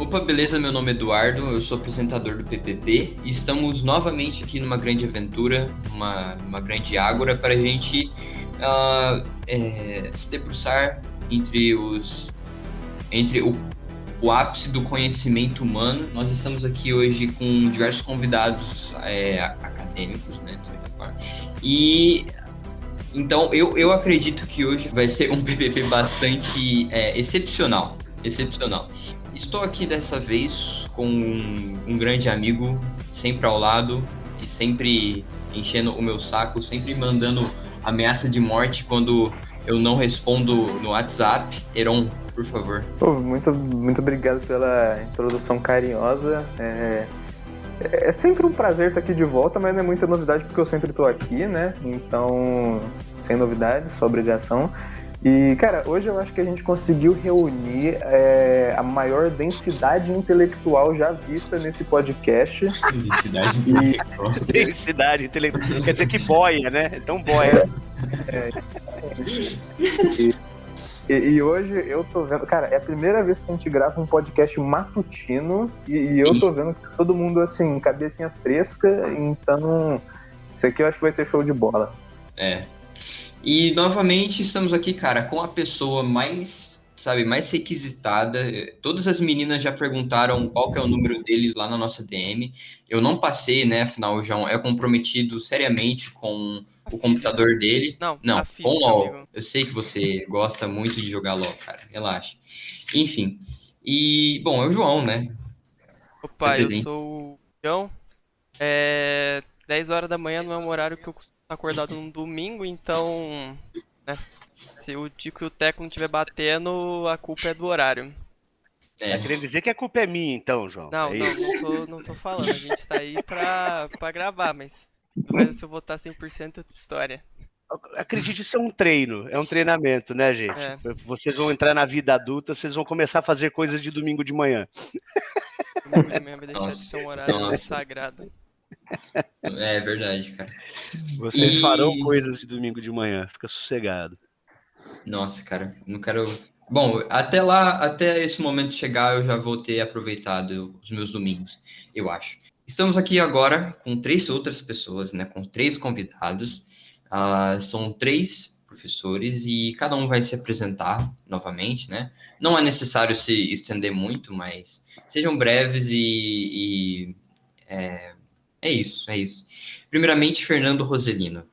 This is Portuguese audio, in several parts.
Opa, beleza? Meu nome é Eduardo, eu sou apresentador do PPP e estamos novamente aqui numa grande aventura, uma grande ágora para a gente se debruçar entre o ápice do conhecimento humano. Nós estamos aqui hoje com diversos convidados acadêmicos, né, de certa forma. E então eu acredito que hoje vai ser um PPP bastante excepcional. Estou aqui dessa vez com um grande amigo, sempre ao lado e sempre enchendo o meu saco, sempre mandando ameaça de morte quando eu não respondo no WhatsApp. Heron, por favor. Muito obrigado pela introdução carinhosa. É sempre um prazer estar aqui de volta, mas não é muita novidade porque eu sempre estou aqui, né? Então, sem novidades, só abreviação. E, cara, hoje eu acho que a gente conseguiu reunir a maior densidade intelectual já vista nesse podcast. Densidade intelectual. Densidade intelectual. Quer dizer que boia, né? Então boia. E hoje eu tô vendo... Cara, é a primeira vez que a gente grava um podcast matutino e eu tô vendo que todo mundo, assim, cabecinha fresca. Então, isso aqui eu acho que vai ser show de bola. E novamente estamos aqui, cara, com a pessoa mais requisitada. Todas as meninas já perguntaram qual que é o número dele lá na nossa DM. Eu não passei, né? Afinal, o João é comprometido seriamente com o computador dele. Não, com LOL. Amigo. Eu sei que você gosta muito de jogar LOL, cara. Relaxa. Enfim. E, bom, é o João, né? Opa, eu sou o João. 10 horas da manhã não é um horário que eu costumo estar acordado num domingo, então, né, se o Tico e o Teco não estiver batendo, a culpa é do horário. Você tá querendo dizer que a culpa é minha, então, João? Não tô falando. A gente tá aí pra gravar, mas se eu votar 100% é outra história. Acredite, isso é um treino, é um treinamento, né, gente? Vocês vão entrar na vida adulta, vocês vão começar a fazer coisas de domingo de manhã. Domingo de manhã vai deixar de ser um horário sagrado. É verdade, cara. Vocês farão coisas de domingo de manhã, fica sossegado. Nossa, cara, não quero... Bom, até esse momento chegar, eu já vou ter aproveitado os meus domingos, eu acho. Estamos aqui agora com 3 outras pessoas, né, com 3 convidados. São 3 professores e cada um vai se apresentar novamente, né? Não é necessário se estender muito, mas sejam breves é isso. Primeiramente, Fernando Roselino.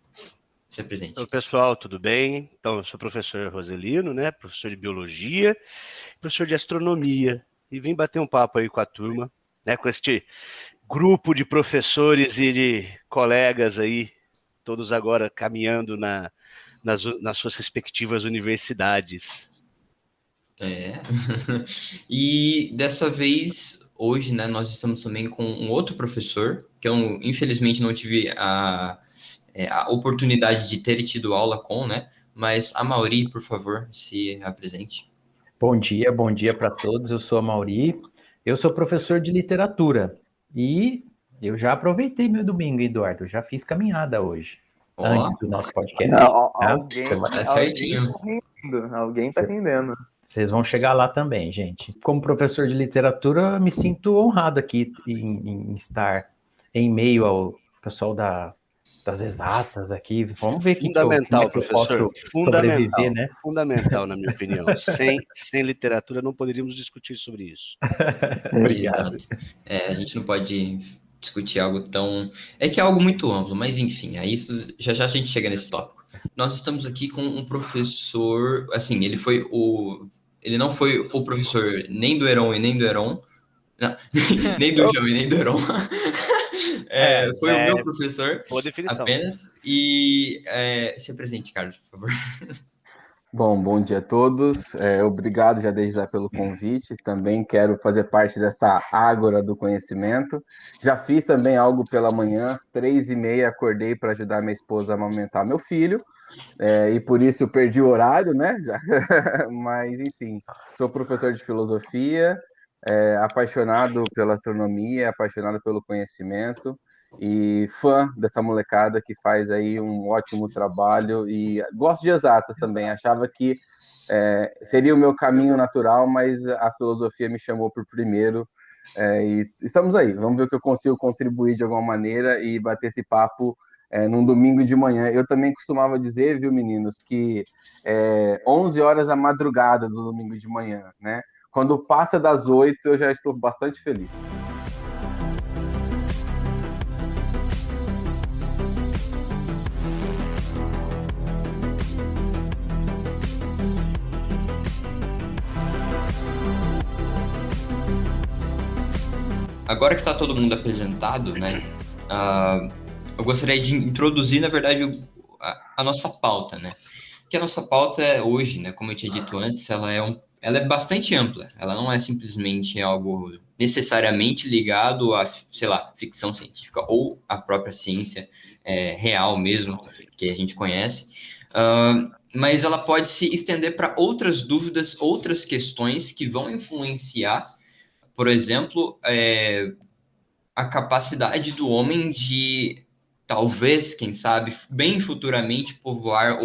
Se apresente. Oi, pessoal, tudo bem? Então, eu sou o professor Roselino, né? Professor de biologia, professor de astronomia. E vim bater um papo aí com a turma, né? Com este grupo de professores e de colegas aí, todos agora caminhando nas suas respectivas universidades. E dessa vez, hoje, né, nós estamos também com um outro professor, que eu infelizmente não tive a oportunidade de ter tido aula com, né? Mas a Mauri, por favor, se apresente. Bom dia para todos. Eu sou a Mauri, eu sou professor de literatura e eu já aproveitei meu domingo, Eduardo. Eu já fiz caminhada hoje, antes do nosso podcast. Alguém tá rendendo. Vocês vão chegar lá também, gente. Como professor de literatura, eu me sinto honrado aqui em estar em meio ao pessoal das exatas aqui. Vamos ver fundamental, como é que eu posso sobreviver, né? Fundamental, na minha opinião. Sem literatura não poderíamos discutir sobre isso. Obrigado. A gente não pode discutir algo tão... É que é algo muito amplo, mas enfim, isso já a gente chega nesse tópico. Nós estamos aqui com um professor, assim, ele não foi o professor nem do Heron e nem do Heron, não, nem do João e nem do Heron. Foi o meu professor, boa definição. Apenas. E se apresente, Carlos, por favor. Bom dia a todos. Obrigado já desde já pelo convite. Também quero fazer parte dessa ágora do conhecimento. Já fiz também algo pela manhã, às 3h30, acordei para ajudar minha esposa a amamentar meu filho. E por isso eu perdi o horário, né? Mas, enfim, sou professor de filosofia, apaixonado pela astronomia, apaixonado pelo conhecimento e fã dessa molecada que faz aí um ótimo trabalho e gosto de exatas também. Achava que seria o meu caminho natural, mas a filosofia me chamou por primeiro. E estamos aí, vamos ver o que eu consigo contribuir de alguma maneira e bater esse papo num domingo de manhã. Eu também costumava dizer, viu, meninos, que 11 horas da madrugada do domingo de manhã, né? Quando passa das 8, eu já estou bastante feliz. Agora que está todo mundo apresentado, né, eu gostaria de introduzir, na verdade, a nossa pauta, né? Que a nossa pauta hoje, né, como eu tinha dito antes, ela é bastante ampla. Ela não é simplesmente algo necessariamente ligado a, sei lá, ficção científica ou a própria ciência real mesmo, que a gente conhece. Mas ela pode se estender para outras dúvidas, outras questões que vão influenciar, por exemplo, a capacidade do homem de, talvez, quem sabe, bem futuramente, povoar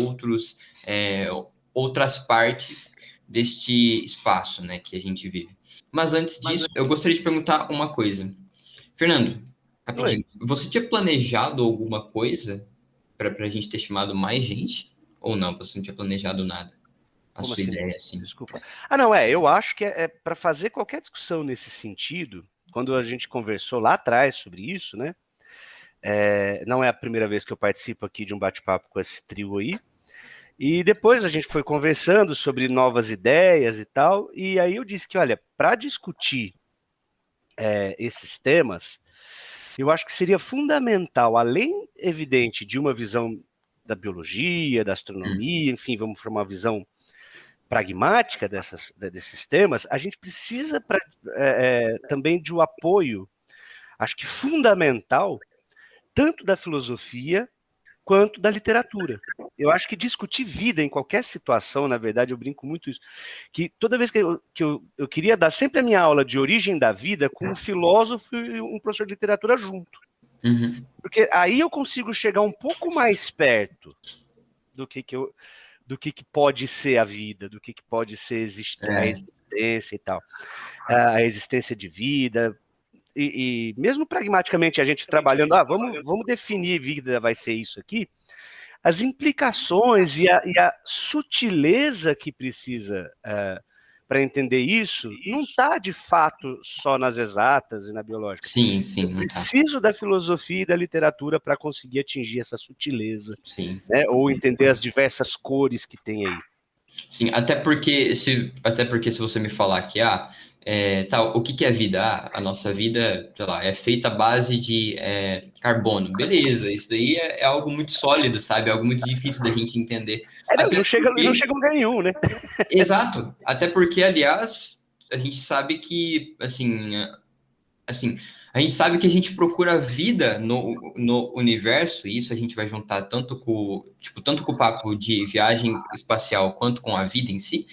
outras partes deste espaço, né, que a gente vive. Mas antes disso, eu gostaria de perguntar uma coisa. Fernando, rapidinho, você tinha planejado alguma coisa para a gente ter chamado mais gente? Ou não? Você não tinha planejado nada? Como sua assim? Ideia, assim. Desculpa. Não, eu acho que para fazer qualquer discussão nesse sentido, quando a gente conversou lá atrás sobre isso, né? Não é a primeira vez que eu participo aqui de um bate-papo com esse trio aí. E depois a gente foi conversando sobre novas ideias e tal, e aí eu disse que, olha, para discutir esses temas, eu acho que seria fundamental, além, evidente, de uma visão da biologia, da astronomia, enfim, vamos formar uma visão pragmática desses temas, a gente precisa também de um apoio, acho que fundamental, tanto da filosofia quanto da literatura. Eu acho que discutir vida em qualquer situação, na verdade, eu brinco muito isso, que toda vez que eu queria dar sempre a minha aula de origem da vida com um filósofo e um professor de literatura junto. Uhum. Porque aí eu consigo chegar um pouco mais perto do que pode ser a vida, do que pode ser a existência e tal. A existência de vida. E mesmo pragmaticamente a gente trabalhando, vamos definir vida, vai ser isso aqui, as implicações e a sutileza que precisa para entender isso não está de fato só nas exatas e na biológica. Sim. Eu preciso da filosofia e da literatura para conseguir atingir essa sutileza, né? Ou entender as diversas cores que tem aí. Sim, até porque se você me falar que o que é vida? A nossa vida, sei lá, é feita à base de carbono. Beleza, isso daí é algo muito sólido, sabe? É algo muito difícil da gente entender. Não chega a lugar nenhum, né? Exato. Até porque, aliás, a gente sabe que, assim, a gente sabe que a gente procura vida no universo, e isso a gente vai juntar tanto com o papo de viagem espacial quanto com a vida em si.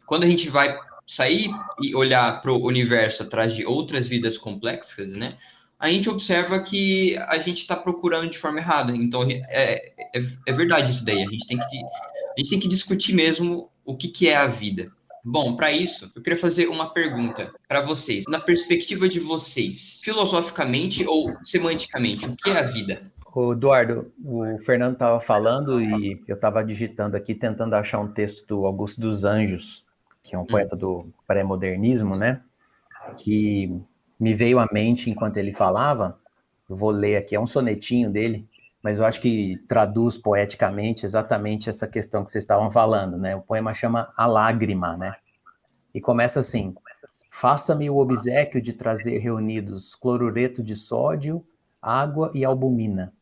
Quando a gente vai sair e olhar para o universo atrás de outras vidas complexas, né, a gente observa que a gente está procurando de forma errada. Então, é verdade isso daí. A gente tem que discutir mesmo o que é a vida. Bom, para isso, eu queria fazer uma pergunta para vocês. Na perspectiva de vocês, filosoficamente ou semanticamente, o que é a vida? Ô, Eduardo, o Fernando estava falando e eu estava digitando aqui, tentando achar um texto do Augusto dos Anjos, que é um poeta do pré-modernismo, né? Que me veio à mente enquanto ele falava. Eu vou ler aqui, é um sonetinho dele, mas eu acho que traduz poeticamente exatamente essa questão que vocês estavam falando, né? O poema chama A Lágrima, né? E começa assim: faça-me o obséquio de trazer reunidos clorureto de sódio, água e albumina.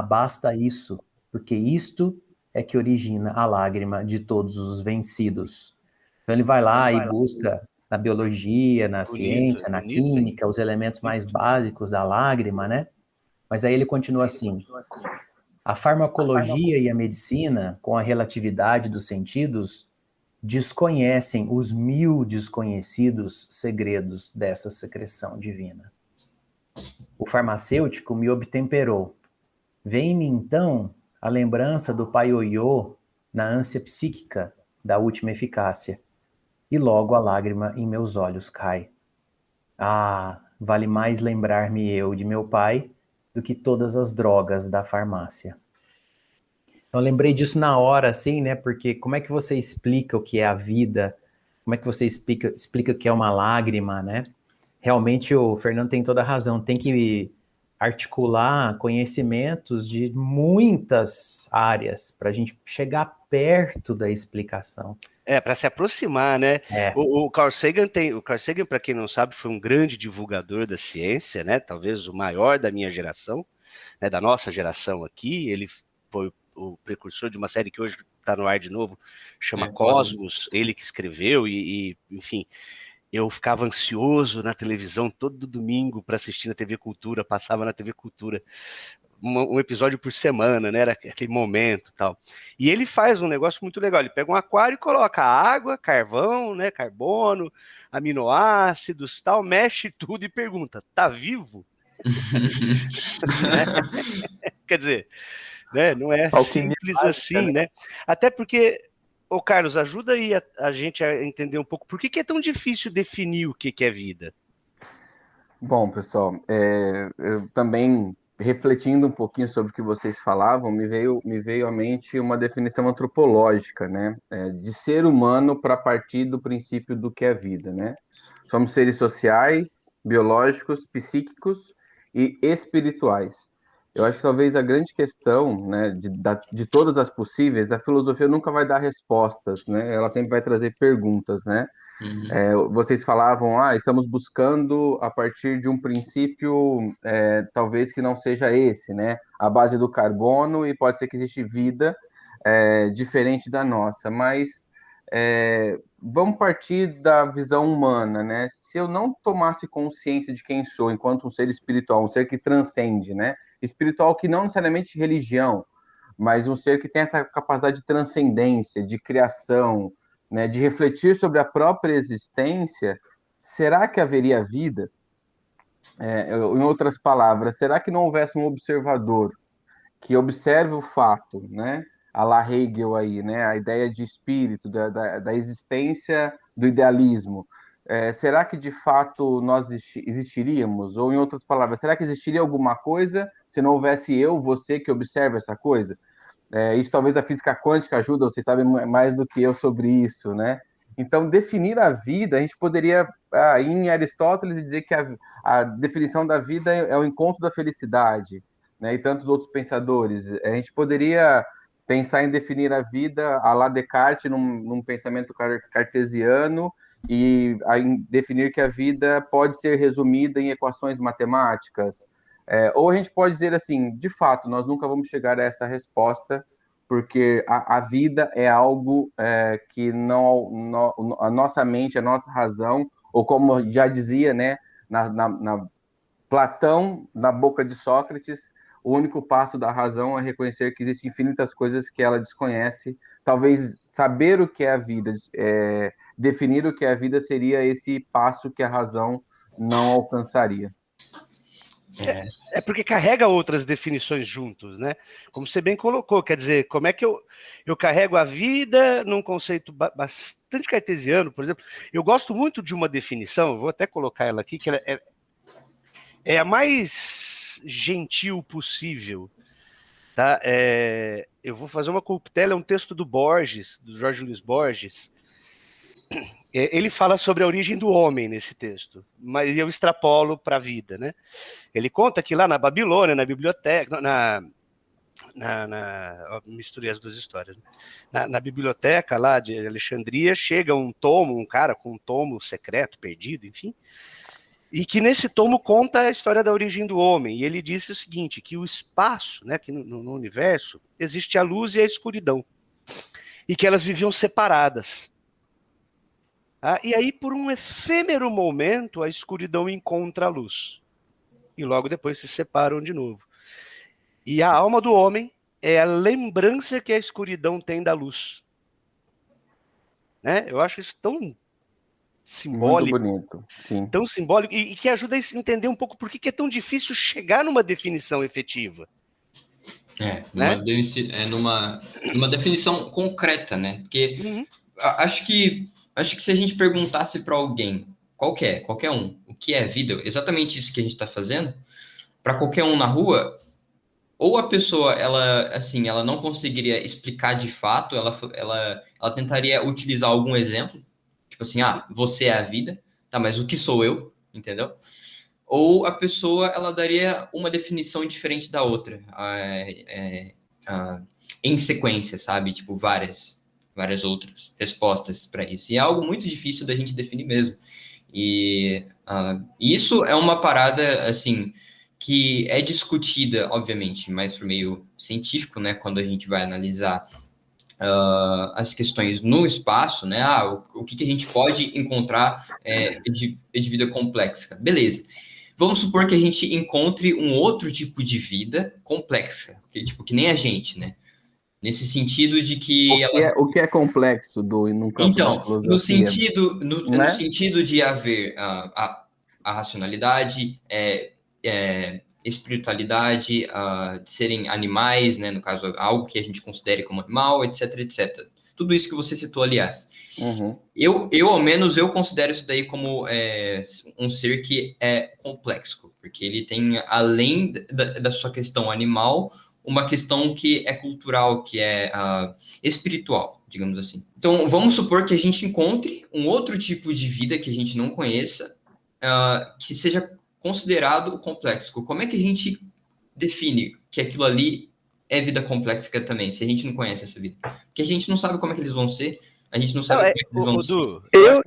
Basta isso, porque isto é que origina a lágrima de todos os vencidos. Então ele vai lá e busca na biologia, na ciência, na química, os elementos mais básicos da lágrima, né? Mas aí ele continua assim: a farmacologia e a medicina, com a relatividade dos sentidos, desconhecem os 1000 desconhecidos segredos dessa secreção divina. O farmacêutico me obtemperou. Vem-me então a lembrança do pai Oiô, na ânsia psíquica da última eficácia, e logo a lágrima em meus olhos cai. Ah, vale mais lembrar-me eu de meu pai do que todas as drogas da farmácia. Eu lembrei disso na hora, assim, né? Porque como é que você explica o que é a vida? Como é que você explica o que é uma lágrima, né? Realmente o Fernando tem toda a razão. Tem que articular conhecimentos de muitas áreas para a gente chegar perto da explicação. Para se aproximar, né? O Carl Sagan para quem não sabe, foi um grande divulgador da ciência, né? Talvez o maior da minha geração, né? Da nossa geração aqui. Ele foi o precursor de uma série que hoje está no ar de novo, chama Cosmos. Ele que escreveu enfim, eu ficava ansioso na televisão todo domingo para assistir na TV Cultura, passava na TV Cultura um episódio por semana, né? Era aquele momento e tal. E ele faz um negócio muito legal. Ele pega um aquário e coloca água, carvão, né? Carbono, aminoácidos, tal, mexe tudo e pergunta: tá vivo? Quer dizer, né? Não é simples assim, né? Até porque, Carlos, ajuda aí a gente a entender um pouco por que é tão difícil definir o que é vida. Bom, pessoal, eu também, refletindo um pouquinho sobre o que vocês falavam, me veio à mente uma definição antropológica, né, de ser humano para partir do princípio do que é vida, né? Somos seres sociais, biológicos, psíquicos e espirituais. Eu acho que talvez a grande questão, né, de todas as possíveis, a filosofia nunca vai dar respostas, né? Ela sempre vai trazer perguntas, né? Vocês falavam, estamos buscando a partir de um princípio, talvez que não seja esse, né? A base do carbono, e pode ser que existe vida diferente da nossa, mas vamos partir da visão humana, né? Se eu não tomasse consciência de quem sou enquanto um ser espiritual, um ser que transcende, né? Espiritual que não necessariamente religião, mas um ser que tem essa capacidade de transcendência, de criação, né, de refletir sobre a própria existência, será que haveria vida? Em outras palavras, será que não houvesse um observador que observe o fato, né? A la Hegel aí, né? A ideia de espírito, da existência do idealismo. Será que de fato nós existiríamos? Ou, em outras palavras, será que existiria alguma coisa se não houvesse eu, você que observa essa coisa? Isso talvez a física quântica ajuda, vocês sabem mais do que eu sobre isso, né? Então, definir a vida, a gente poderia ir em Aristóteles e dizer que a definição da vida é o encontro da felicidade, né? E tantos outros pensadores. A gente poderia pensar em definir a vida à la Descartes, num pensamento cartesiano, e em definir que a vida pode ser resumida em equações matemáticas. Ou a gente pode dizer assim, de fato, nós nunca vamos chegar a essa resposta, porque a vida é algo que a nossa mente, a nossa razão, ou como já dizia, né, na Platão, na boca de Sócrates, o único passo da razão é reconhecer que existem infinitas coisas que ela desconhece. Talvez saber o que é a vida, definir o que é a vida, seria esse passo que a razão não alcançaria. Porque carrega outras definições juntos, né? Como você bem colocou, quer dizer, como é que eu carrego a vida num conceito bastante cartesiano, por exemplo. Eu gosto muito de uma definição, vou até colocar ela aqui, que ela é a mais gentil possível, tá? Eu vou fazer uma corruptela, é um texto do Borges, do Jorge Luiz Borges. Ele fala sobre a origem do homem nesse texto, mas eu extrapolo para a vida, né? Ele conta que lá na Babilônia, na biblioteca, misturei as duas histórias, né? Na biblioteca lá de Alexandria, chega um cara com um tomo secreto, perdido, enfim, e que nesse tomo conta a história da origem do homem, e ele disse o seguinte, que o espaço, né, que no universo, existe a luz e a escuridão, e que elas viviam separadas. E aí, por um efêmero momento, a escuridão encontra a luz. E logo depois se separam de novo. E a alma do homem é a lembrança que a escuridão tem da luz. Né? Eu acho isso tão simbólico. Muito bonito, sim. Tão simbólico, e que ajuda a entender um pouco por que é tão difícil chegar numa definição efetiva. Numa definição concreta, né? Porque acho que se a gente perguntasse para alguém, qualquer um, o que é vida, exatamente isso que a gente está fazendo, para qualquer um na rua, ou a pessoa, ela não conseguiria explicar de fato, ela tentaria utilizar algum exemplo, tipo assim, você é a vida, tá, mas o que sou eu, entendeu? Ou a pessoa, ela daria uma definição diferente da outra, em sequência, sabe? Tipo, várias outras respostas para isso. E é algo muito difícil da gente definir mesmo. E isso é uma parada, assim, que é discutida, obviamente, mais por meio científico, né? Quando a gente vai analisar as questões no espaço, né? O que a gente pode encontrar de vida complexa. Beleza. Vamos supor que a gente encontre um outro tipo de vida complexa, que nem a gente, né? Nesse sentido de que o que é complexo no campo da filosofia? No sentido de haver a racionalidade, espiritualidade, de serem animais, né? No caso, algo que a gente considere como animal, etc, etc. Tudo isso que você citou, aliás. Uhum. Eu, ao menos, eu considero isso daí como um ser que é complexo, porque ele tem, além da sua questão animal, uma questão que é cultural, que é espiritual, digamos assim. Então, vamos supor que a gente encontre um outro tipo de vida que a gente não conheça, que seja considerado complexo. Como é que a gente define que aquilo ali é vida complexa também, se a gente não conhece essa vida? Porque a gente não sabe como é que eles vão ser, a gente não sabe como é que eles vão ser.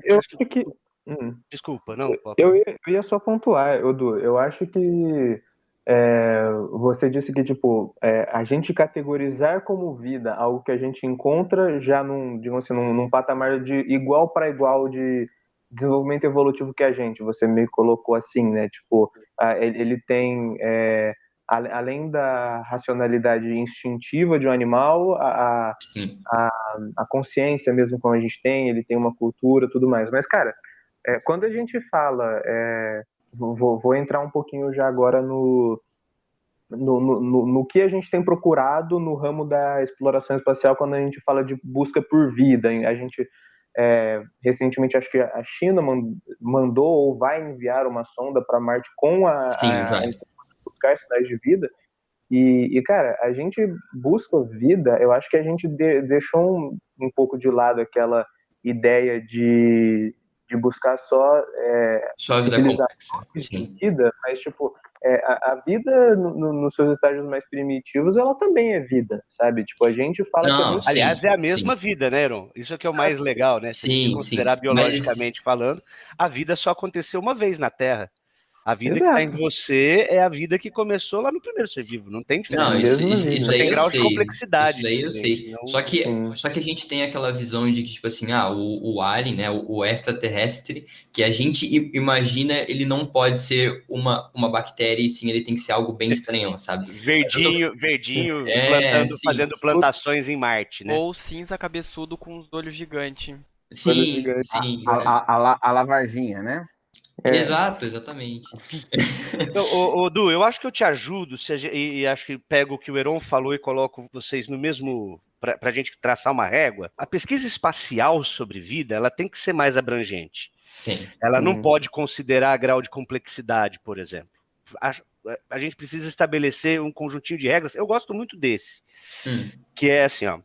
Eu acho que... Desculpa, não. Eu ia só pontuar, Edu. Eu acho que você disse que, tipo, a gente categorizar como vida algo que a gente encontra já digamos assim, num patamar de igual para igual de desenvolvimento evolutivo que a gente. Você me colocou assim, né? Tipo, ele tem, além da racionalidade instintiva de um animal, a consciência mesmo como a gente tem, ele tem uma cultura, tudo mais. Mas, cara, quando a gente fala... Vou entrar um pouquinho já agora no que a gente tem procurado no ramo da exploração espacial quando a gente fala de busca por vida. A gente, recentemente, acho que a China mandou ou vai enviar uma sonda para Marte com buscar sinais de vida. E, cara, a gente busca vida, eu acho que a gente deixou um pouco de lado aquela ideia de buscar só vida complexa. Vida, mas tipo, a vida nos seus estágios mais primitivos, ela também é vida, sabe? Tipo, a gente fala que aliás, é a mesma vida, né, Aaron? Isso é que é o mais legal, né? Se a gente considerar biologicamente falando, a vida só aconteceu uma vez na Terra. A vida que está em você é a vida que começou lá no primeiro ser vivo, não tem diferença. Não, isso daí tem eu grau sei. de complexidade. Isso daí eu sei. Não... Só que a gente tem aquela visão de que, tipo assim, o alien, né, o extraterrestre, que a gente imagina, ele não pode ser uma bactéria, e sim, ele tem que ser algo bem estranho, sabe? Verdinho, fazendo plantações em Marte, né? Ou cinza cabeçudo com os olhos gigantes. Sim. A Lavarginha, né? Exato, exatamente. Du, eu acho que eu te ajudo, e acho que pego o que o Heron falou e coloco vocês no mesmo, para a gente traçar uma régua. A pesquisa espacial sobre vida, ela tem que ser mais abrangente. Sim. Ela não pode considerar grau de complexidade, por exemplo. A gente precisa estabelecer um conjuntinho de regras. Eu gosto muito desse, que é assim, ó,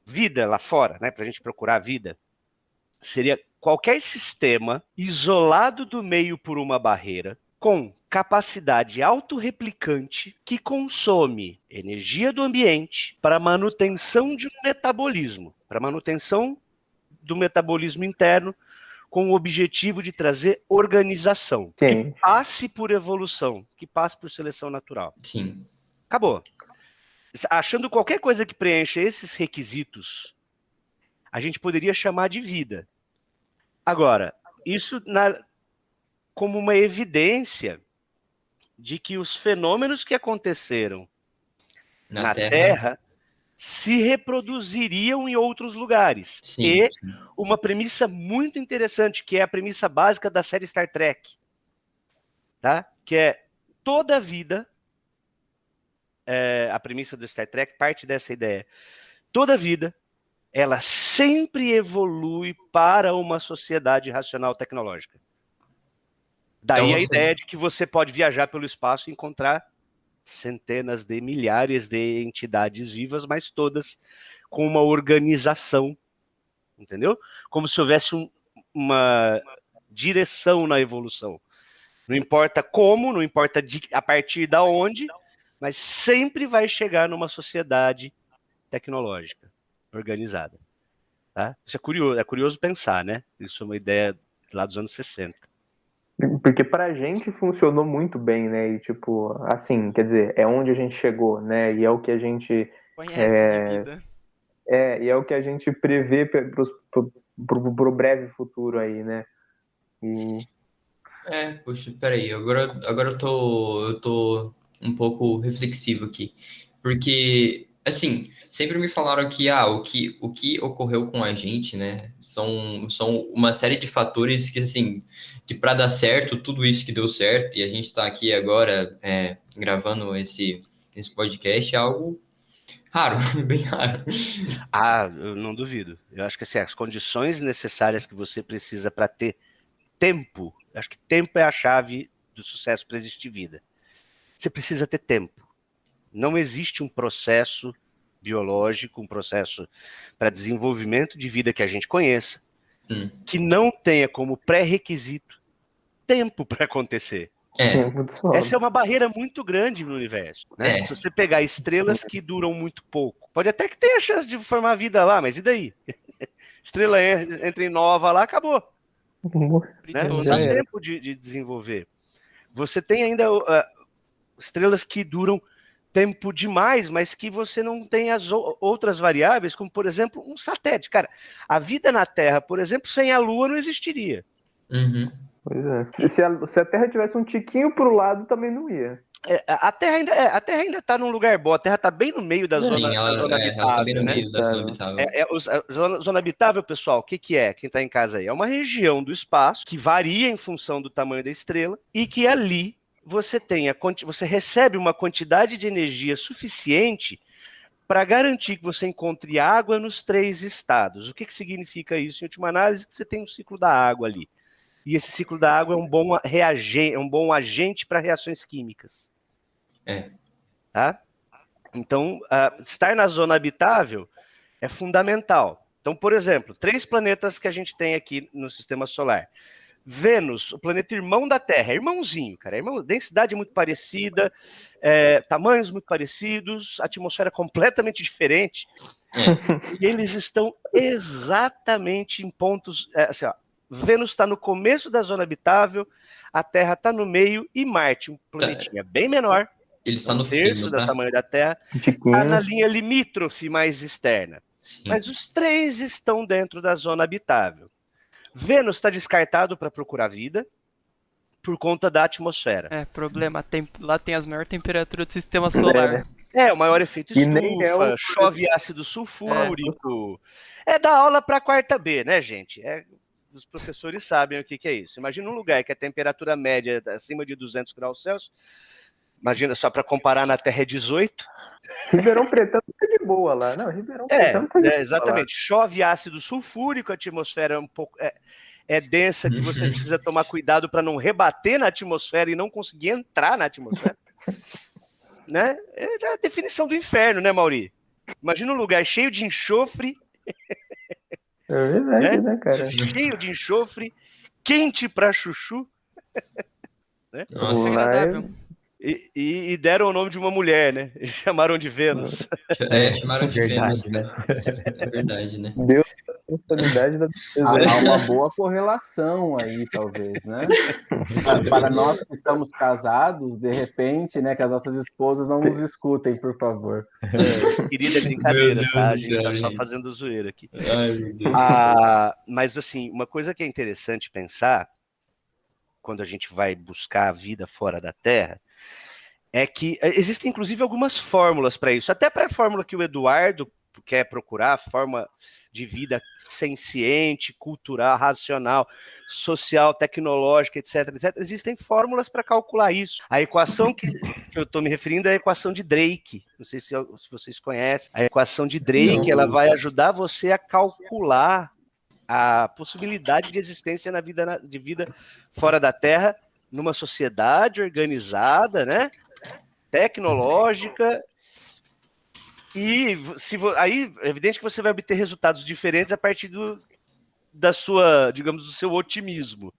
vida lá fora, né, para a gente procurar vida, seria qualquer sistema isolado do meio por uma barreira, com capacidade autorreplicante que consome energia do ambiente para manutenção de um metabolismo, para manutenção do metabolismo interno, com o objetivo de trazer organização, que passe por evolução, que passe por seleção natural. Sim. Acabou. Achando qualquer coisa que preencha esses requisitos, a gente poderia chamar de vida. Agora, isso como uma evidência de que os fenômenos que aconteceram na Terra se reproduziriam em outros lugares. Sim. Uma premissa muito interessante, que é a premissa básica da série Star Trek, tá? Que é toda vida a premissa do Star Trek parte dessa ideia. Toda vida, ela sempre evolui para uma sociedade racional tecnológica. Daí Então a você- ideia de que você pode viajar pelo espaço e encontrar centenas de milhares de entidades vivas, mas todas com uma organização, entendeu? Como se houvesse uma direção na evolução. Não importa como, não importa a partir da onde, mas sempre vai chegar numa sociedade tecnológica, organizada. Tá? Isso é curioso pensar, né? Isso é uma ideia lá dos anos 60. Porque pra gente funcionou muito bem, né? E tipo, assim, quer dizer, é onde a gente chegou, né? E é o que a gente Conhece de vida. e é o que a gente prevê pro breve futuro aí, né? E Poxa, peraí, agora eu tô um pouco reflexivo aqui. Porque, assim, sempre me falaram que o que ocorreu com a gente, né, são uma série de fatores que, assim, que para dar certo, tudo isso que deu certo, e a gente tá aqui agora gravando esse podcast, é algo raro, bem raro. Eu não duvido. Eu acho que assim, as condições necessárias que você precisa para ter tempo, eu acho que tempo é a chave do sucesso para existir vida. Você precisa ter tempo. Não existe um processo biológico, um processo para desenvolvimento de vida que a gente conheça, que não tenha como pré-requisito tempo para acontecer. Essa é uma barreira muito grande no universo, né? Se você pegar estrelas que duram muito pouco, pode até que tenha chance de formar vida lá, mas e daí? Estrela entra em nova lá, acabou. Né? Não dá tempo de desenvolver. Você tem ainda estrelas que duram tempo demais, mas que você não tem as outras variáveis, como, por exemplo, um satélite. Cara, a vida na Terra, por exemplo, sem a Lua não existiria. Uhum. Pois é. Se a Terra tivesse um tiquinho pro lado, também não ia. A Terra ainda está num lugar bom. A Terra está bem no meio da zona, Sim, ela tá habitável, bem no né? meio da zona habitável. Zona habitável, pessoal, o que é? Quem está em casa aí? É uma região do espaço que varia em função do tamanho da estrela e que ali você recebe uma quantidade de energia suficiente para garantir que você encontre água nos 3 estados. O que significa isso? Em última análise, que você tem um ciclo da água ali. E esse ciclo da água é um bom agente para reações químicas. Tá? Então, estar na zona habitável é fundamental. Então, por exemplo, 3 planetas que a gente tem aqui no Sistema Solar. Vênus, o planeta irmão da Terra, irmãozinho, cara, densidade muito parecida, tamanhos muito parecidos, atmosfera completamente diferente, e eles estão exatamente em pontos, assim, ó, Vênus está no começo da zona habitável, a Terra está no meio, e Marte, um planetinha bem menor, ele está no terço do tamanho da Terra, está na linha limítrofe mais externa. Sim. Mas os 3 estão dentro da zona habitável. Vênus está descartado para procurar vida por conta da atmosfera. Problema. Lá tem as maiores temperaturas do sistema solar. O maior efeito estufa, chove ácido sulfúrico. Dá aula para quarta B, né, gente? Os professores sabem o que é isso. Imagina um lugar que a temperatura média é acima de 200 graus Celsius. Imagina, só para comparar, na Terra é 18. Ribeirão Pretão fica de boa lá. Não, Ribeirão Pretão tá de boa. Exatamente. Chove ácido sulfúrico, a atmosfera é um pouco densa, que você precisa tomar cuidado para não rebater na atmosfera e não conseguir entrar na atmosfera. Né? É a definição do inferno, né, Mauri? Imagina um lugar cheio de enxofre. É verdade, né, cara? Cheio de enxofre, quente pra chuchu. Né? Nossa, agradável. E deram o nome de uma mulher, né? Chamaram de Vênus. Chamaram de Vênus. Né? É verdade, né? Deu a responsabilidade da Há uma boa correlação aí, talvez, né? Para nós que estamos casados, de repente, né, que as nossas esposas não nos escutem, por favor. Querida brincadeira, tá? A gente tá só fazendo zoeira aqui. Ai, meu Deus. Mas, assim, uma coisa que é interessante pensar, quando a gente vai buscar a vida fora da Terra, é que existem, inclusive, algumas fórmulas para isso. Até para a fórmula que o Eduardo quer procurar, a forma de vida senciente, cultural, racional, social, tecnológica, etc, etc, existem fórmulas para calcular isso. A equação que eu estou me referindo é a equação de Drake. Não sei se vocês conhecem. A equação de Drake, ela vai ajudar você a calcular a possibilidade de existência de vida fora da Terra, numa sociedade organizada, né, tecnológica, e aí é evidente que você vai obter resultados diferentes a partir da sua, digamos, do seu otimismo.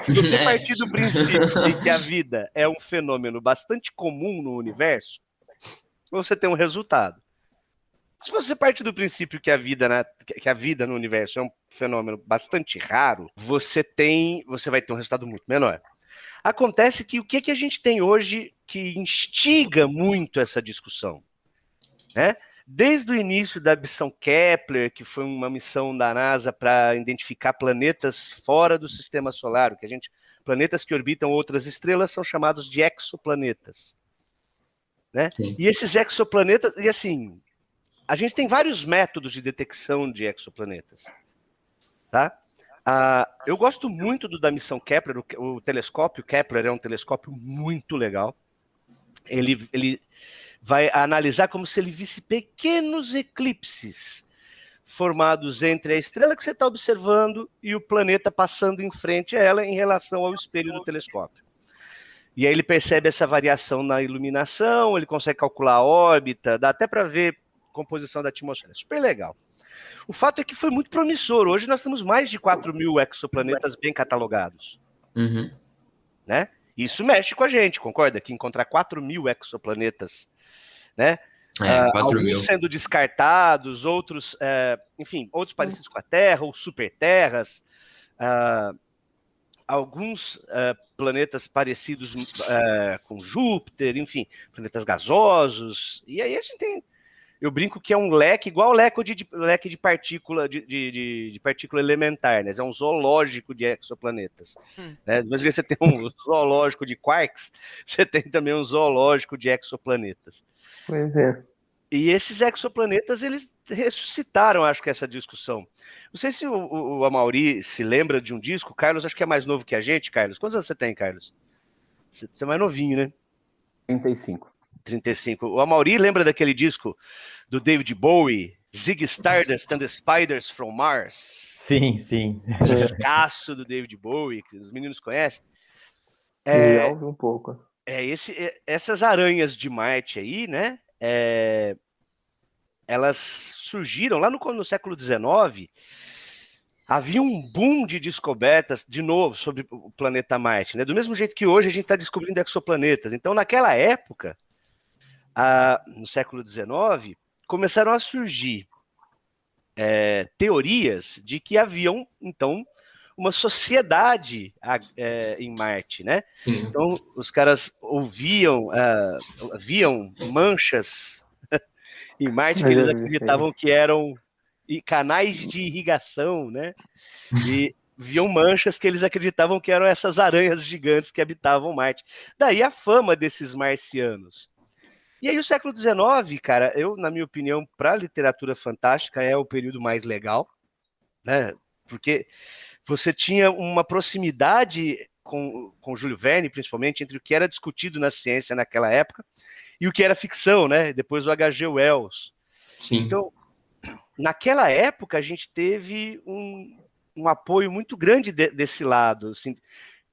Se você partir do princípio de que a vida é um fenômeno bastante comum no universo, você tem um resultado. Se você partir do princípio que a vida no universo é um fenômeno bastante raro, você vai ter um resultado muito menor. Acontece que o que a gente tem hoje que instiga muito essa discussão, né? Desde o início da missão Kepler, que foi uma missão da NASA para identificar planetas fora do sistema solar, planetas que orbitam outras estrelas são chamados de exoplanetas, né? E esses exoplanetas, e assim, a gente tem vários métodos de detecção de exoplanetas, tá? Eu gosto muito da missão Kepler, o telescópio Kepler é um telescópio muito legal. Ele vai analisar como se ele visse pequenos eclipses formados entre a estrela que você está observando e o planeta passando em frente a ela em relação ao espelho do telescópio. E aí ele percebe essa variação na iluminação, ele consegue calcular a órbita, dá até para ver a composição da atmosfera. Super legal. O fato é que foi muito promissor. Hoje nós temos mais de 4.000 exoplanetas bem catalogados. Uhum. Né? Isso mexe com a gente, concorda? Que encontrar 4.000 exoplanetas, né? Alguns sendo descartados, outros, enfim, outros parecidos com a Terra, ou superterras, alguns planetas parecidos com Júpiter, enfim, planetas gasosos, e aí a gente tem, eu brinco que é um leque, igual o leque de partícula, de partícula elementar, né? É um zoológico de exoplanetas. Né? Às vezes você tem um zoológico de quarks, você tem também um zoológico de exoplanetas. Pois é. E esses exoplanetas, eles ressuscitaram, acho que, essa discussão. Não sei se o Amaury se lembra de um disco. Carlos, acho que é mais novo que a gente, Carlos. Quantos anos você tem, Carlos? Você é mais novinho, né? 35. 35. O Amaury lembra daquele disco do David Bowie, Ziggy Stardust and the Spiders from Mars? Sim, sim. Discaço do David Bowie, que os meninos conhecem. Já ouvi um pouco. Essas aranhas de Marte aí, né? Elas surgiram lá no século XIX. Havia um boom de descobertas, de novo, sobre o planeta Marte, né? Do mesmo jeito que hoje a gente está descobrindo exoplanetas. Então, naquela época, no século XIX, começaram a surgir teorias de que haviam, então, uma sociedade em Marte, né? Então, os caras viam manchas em Marte que eles acreditavam que eram canais de irrigação, né? E viam manchas que eles acreditavam que eram essas aranhas gigantes que habitavam Marte. Daí a fama desses marcianos. E aí o século XIX, cara, na minha opinião, para a literatura fantástica é o período mais legal, né? Porque você tinha uma proximidade com Júlio Verne, principalmente, entre o que era discutido na ciência naquela época e o que era ficção, né? Depois o H.G. Wells. Sim. Então, naquela época, a gente teve um apoio muito grande desse lado, assim,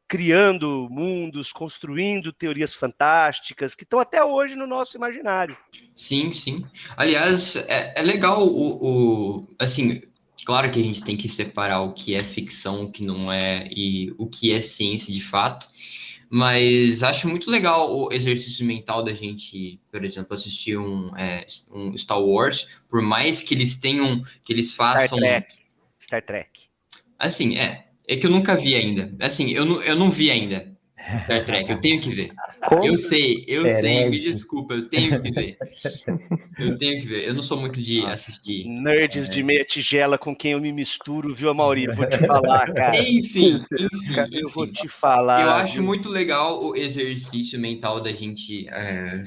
criando mundos, construindo teorias fantásticas, que estão até hoje no nosso imaginário. Sim, sim. Aliás, é legal assim, claro que a gente tem que separar o que é ficção, o que não é, e o que é ciência de fato, mas acho muito legal o exercício mental da gente, por exemplo, assistir um Star Wars, por mais que eles façam... Star Trek. Assim, é que eu nunca vi ainda. Assim, eu não vi ainda Star Trek, eu tenho que ver. Eu sei, me desculpa, eu tenho que ver. Eu não sou muito de assistir. Nerds de meia tigela com quem eu me misturo, viu, Amaury? Vou te falar, cara. Enfim. Eu vou te falar. Eu acho muito legal o exercício mental da gente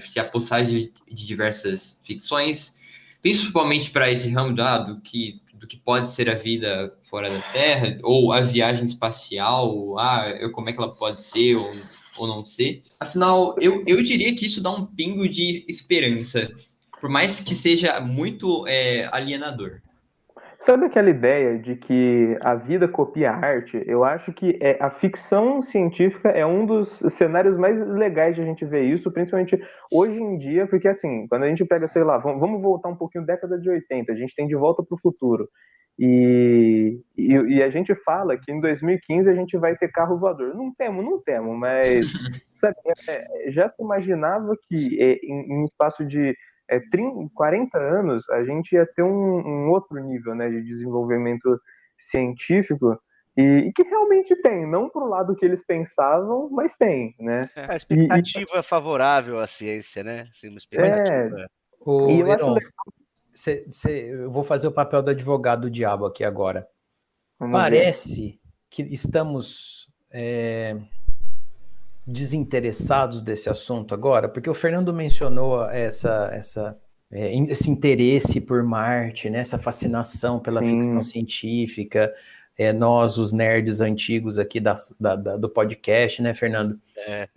se apossar de diversas ficções, principalmente para esse ramo do que que pode ser a vida fora da Terra, ou a viagem espacial, como é que ela pode ser ou não ser. Afinal, eu diria que isso dá um pingo de esperança, por mais que seja muito alienador. Sabe aquela ideia de que a vida copia a arte? Eu acho que a ficção científica é um dos cenários mais legais de a gente ver isso, principalmente hoje em dia, porque assim, quando a gente pega, sei lá, vamos voltar um pouquinho década de 80, a gente tem De Volta para o Futuro. E a gente fala que em 2015 a gente vai ter carro voador. Não temos, mas sabe, já se imaginava que em um espaço de 40 anos, a gente ia ter um outro nível, né, de desenvolvimento científico e que realmente tem, não pro lado que eles pensavam, mas tem, né? A expectativa favorável à ciência, né? Assim, uma expectativa. E eu acho eu vou fazer o papel do advogado do diabo aqui agora. Parece que estamos desinteressados desse assunto agora, porque o Fernando mencionou esse interesse por Marte, né, essa fascinação pela ficção científica, nós, os nerds antigos aqui do podcast, né, Fernando?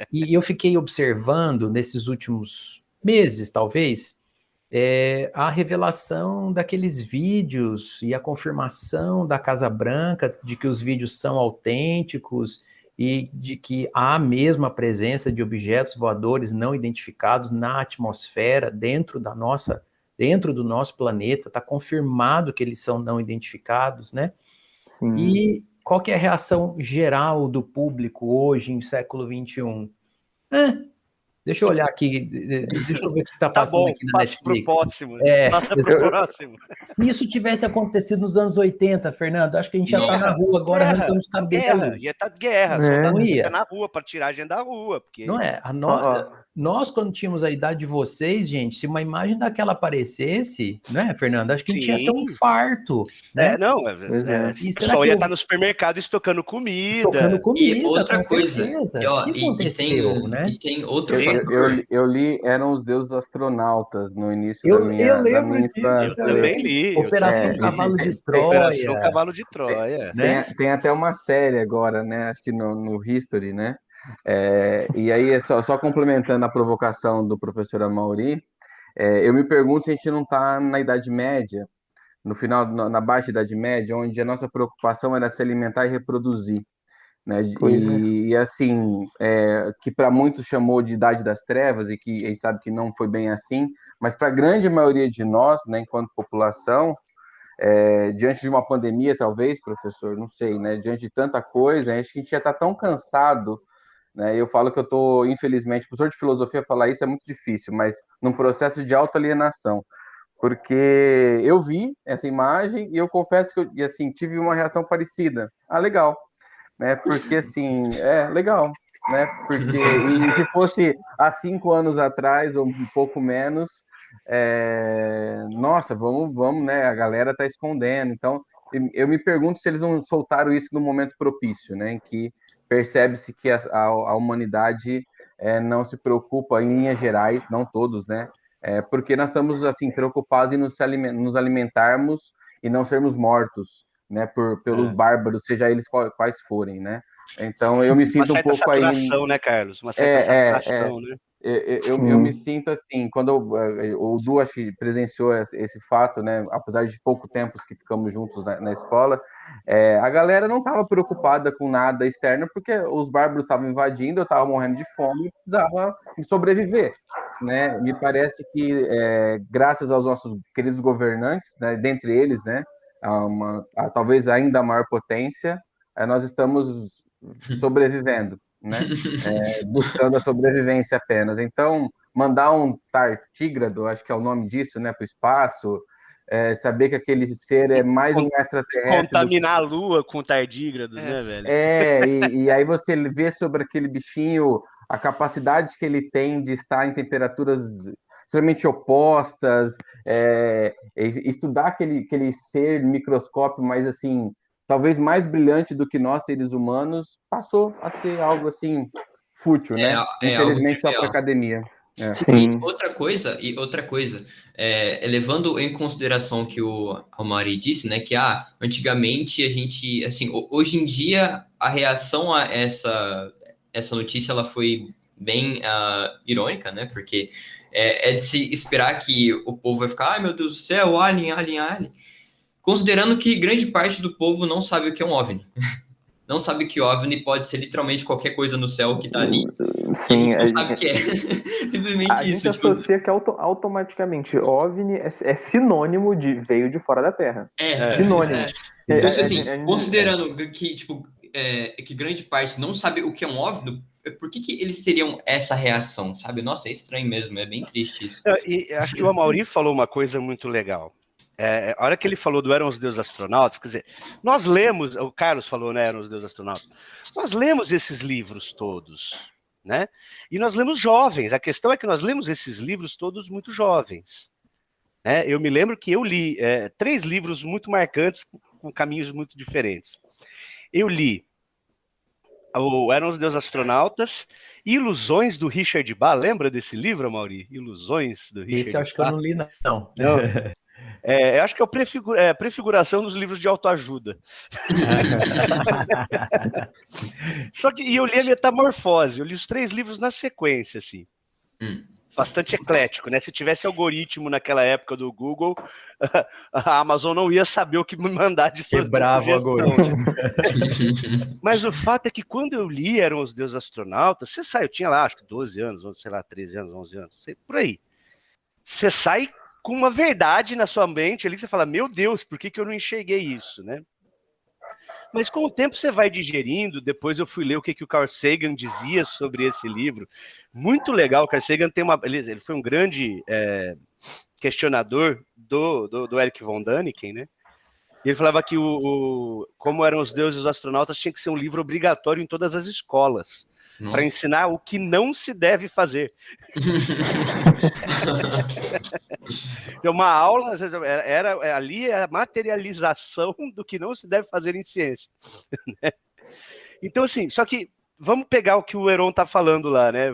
E eu fiquei observando nesses últimos meses, talvez, a revelação daqueles vídeos e a confirmação da Casa Branca de que os vídeos são autênticos e de que há mesmo a presença de objetos voadores não identificados na atmosfera dentro do nosso planeta, está confirmado que eles são não identificados, né? Sim. E qual que é a reação geral do público hoje, em século XXI? Deixa eu olhar aqui, deixa eu ver o que está passando aqui na Netflix. Passa pro próximo. Se isso tivesse acontecido nos anos 80, Fernando, acho que a gente já está na rua agora, arrancando os cabelos. Ia estar guerra, soldado ia na rua para tirar a gente da rua. Porque... Não é? Nós, quando tínhamos a idade de vocês, gente, se uma imagem daquela aparecesse, né, Fernando? Acho que a gente ia ter um infarto. Né? O pessoal ia estar no supermercado estocando comida. E outra coisa, o que aconteceu, né? E tem outro eu li, eram os deuses astronautas no início da minha infância. Eu também li. Operação Cavalo de Troia. Operação Cavalo de Troia. Né? Tem até uma série agora, né? Acho que no History, né? E aí, só complementando a provocação do professor Amaury, eu me pergunto se a gente não está na Idade Média, no final, na Baixa Idade Média, onde a nossa preocupação era se alimentar e reproduzir. Né? E assim, que para muitos chamou de Idade das Trevas, e que a gente sabe que não foi bem assim, mas para a grande maioria de nós, né, enquanto população, diante de uma pandemia, talvez, professor, não sei, né, diante de tanta coisa, acho que a gente já está tão cansado, né, eu falo que eu estou, infelizmente, professor de filosofia falar isso é muito difícil, mas num processo de autoalienação, porque eu vi essa imagem e eu confesso que eu, assim, tive uma reação parecida. Legal. Né, porque assim, legal, né, porque e se fosse há 5 anos atrás, ou um pouco menos, nossa, vamos, né, a galera tá escondendo, então eu me pergunto se eles não soltaram isso no momento propício, né, em que percebe-se que a humanidade não se preocupa em linhas gerais, não todos, né, porque nós estamos, assim, preocupados em nos alimentarmos e não sermos mortos, né, pelos bárbaros, seja eles quais forem, né? Então eu me sinto um pouco aí... Uma certa saturação, né, Carlos? Uma certa saturação, né? Eu me sinto assim, quando o Du acho que presenciou esse fato, né, apesar de pouco tempo que ficamos juntos na escola, a galera não estava preocupada com nada externo, porque os bárbaros estavam invadindo, eu estava morrendo de fome e precisava sobreviver, né? Me parece que, graças aos nossos queridos governantes, né, dentre eles, né, talvez ainda a maior potência, nós estamos sobrevivendo, né? Buscando a sobrevivência apenas. Então, mandar um tartígrado, acho que é o nome disso, né, para o espaço, saber que aquele ser é mais um extraterrestre. Contaminar a Lua com tardígrados, né, velho? E aí você vê sobre aquele bichinho a capacidade que ele tem de estar em temperaturas extremamente opostas, estudar aquele ser microscópio, mas assim, talvez mais brilhante do que nós, seres humanos, passou a ser algo assim fútil, né? Infelizmente só para academia. Sim. E outra coisa, levando em consideração que o Amaury disse, né, que antigamente a gente, assim, hoje em dia a reação a essa notícia ela foi bem irônica, né, porque é de se esperar que o povo vai ficar, ai meu Deus do céu, alien, alien, alien, considerando que grande parte do povo não sabe o que é um OVNI. Não sabe que OVNI pode ser literalmente qualquer coisa no céu que tá ali. Sim, E a gente não sabe o que é. Simplesmente a isso. gente associa que automaticamente OVNI é sinônimo de veio de fora da Terra. Sinônimo. Então, assim, considerando que, tipo, que grande parte não sabe o que é um OVNI, por que eles teriam essa reação, sabe? Nossa, é estranho mesmo, é bem triste isso. E acho que o Amaury falou uma coisa muito legal. A hora que ele falou do Eram os Deuses Astronautas, quer dizer, nós lemos, o Carlos falou, né, Eram os Deuses Astronautas, nós lemos esses livros todos, né? E nós lemos jovens, a questão é que nós lemos esses livros todos muito jovens. Né? Eu me lembro que eu li 3 livros muito marcantes, com caminhos muito diferentes. Eu li Eram os Deuses Astronautas, Ilusões do Richard Bach, lembra desse livro, Amaury? Ilusões do Richard Bach? Esse eu acho que eu não li, não. Não. Eu acho que é a prefiguração dos livros de autoajuda. Só que eu li a Metamorfose, eu li os 3 livros na sequência, assim. Bastante eclético, né? Se tivesse algoritmo naquela época do Google, a Amazon não ia saber o que me mandar de Quebrava o algoritmo. Mas o fato é que quando eu li Eram os Deuses Astronautas, eu tinha lá, acho que 12 anos, sei lá, 13 anos, 11 anos, por aí. Você sai com uma verdade na sua mente ali, que você fala, meu Deus, por que eu não enxerguei isso, né? Mas com o tempo você vai digerindo, depois eu fui ler o que o Carl Sagan dizia sobre esse livro. Muito legal, o Carl Sagan ele foi um grande questionador do Erich von Däniken, né? E ele falava que Como Eram os Deuses e os Astronautas tinha que ser um livro obrigatório em todas as escolas, para ensinar o que não se deve fazer. Uma aula ali a materialização do que não se deve fazer em ciência. Então, assim, só que vamos pegar o que o Heron está falando lá, né?